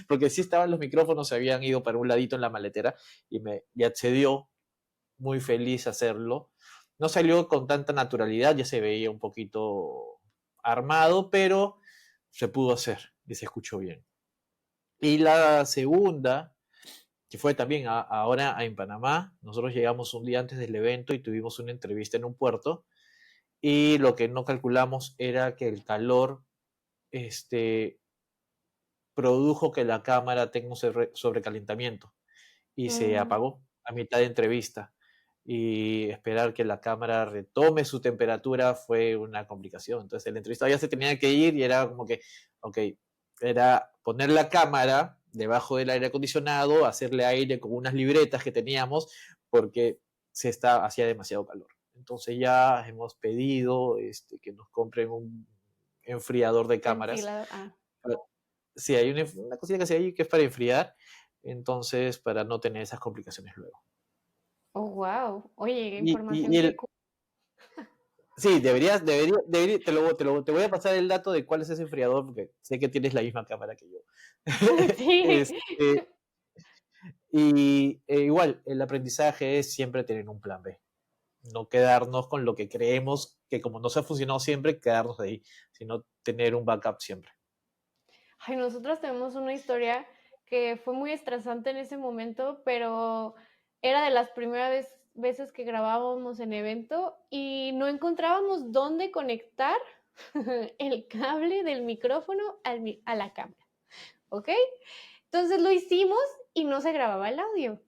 Porque sí estaban los micrófonos, se habían ido para un ladito en la maletera y accedió, muy feliz a hacerlo. No salió con tanta naturalidad, ya se veía un poquito armado, pero se pudo hacer y se escuchó bien. Y la segunda, que fue también ahora en Panamá, nosotros llegamos un día antes del evento y tuvimos una entrevista en un puerto y lo que no calculamos era que el calor este, produjo que la cámara tenga un sobrecalentamiento y se
Mm.
apagó a mitad de entrevista. Y esperar que la cámara retome su temperatura fue una complicación. Entonces el entrevistado ya se tenía que ir y era como que, ok, era poner la cámara debajo del aire acondicionado, hacerle aire con unas libretas que teníamos, porque hacía demasiado calor. Entonces ya hemos pedido que nos compren un enfriador de cámaras.
Ventilador. Ah.
Sí, hay una cosita que se ahí que es para enfriar, entonces para no tener esas complicaciones luego.
Oh, wow. Oye, qué
Y,
información
y
que
el, sí, te voy a pasar el dato de cuál es ese enfriador, porque sé que tienes la misma cámara que yo.
Sí.
Este, y igual, el aprendizaje es siempre tener un plan B. No quedarnos con lo que creemos que como no se ha funcionado siempre, quedarnos de ahí, sino tener un backup siempre.
Ay, nosotros tenemos una historia que fue muy estresante en ese momento, pero era de las primeras veces que grabábamos en evento y no encontrábamos dónde conectar el cable del micrófono a la cámara, ¿ok? Entonces lo hicimos y no se grababa el audio.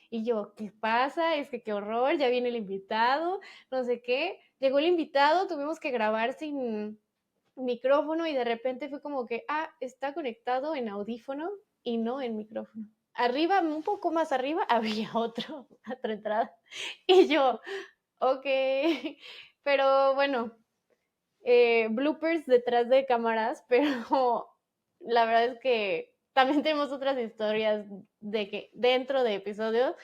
Y yo, ¿qué pasa? Es que qué horror, ya viene el invitado, no sé qué. Llegó el invitado, tuvimos que grabar sin micrófono y de repente fue como que, está conectado en audífono y no en micrófono. Arriba, un poco más arriba, había otra entrada. Y yo, ok, pero bueno, bloopers detrás de cámaras, pero la verdad es que también tenemos otras historias de que dentro de episodios,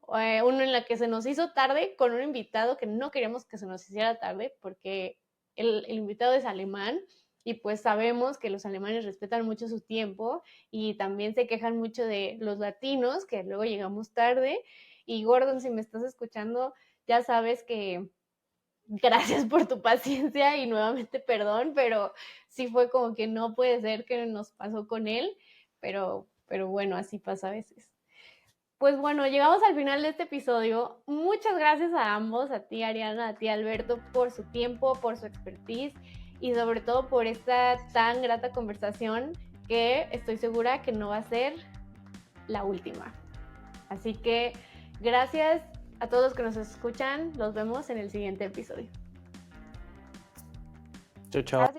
uno en la que se nos hizo tarde con un invitado que no queríamos que se nos hiciera tarde porque el invitado es alemán y pues sabemos que los alemanes respetan mucho su tiempo y también se quejan mucho de los latinos que luego llegamos tarde. Y Gordon, si me estás escuchando, ya sabes que gracias por tu paciencia y nuevamente perdón, pero sí fue como que no puede ser que nos pasó con él, pero bueno, así pasa a veces. Pues bueno, llegamos al final de este episodio. Muchas gracias a ambos, a ti Ariana, a ti Alberto, por su tiempo, por su expertise y sobre todo por esta tan grata conversación que estoy segura que no va a ser la última. Así que gracias a todos los que nos escuchan. Los vemos en el siguiente episodio.
Chao, chao.
Gracias.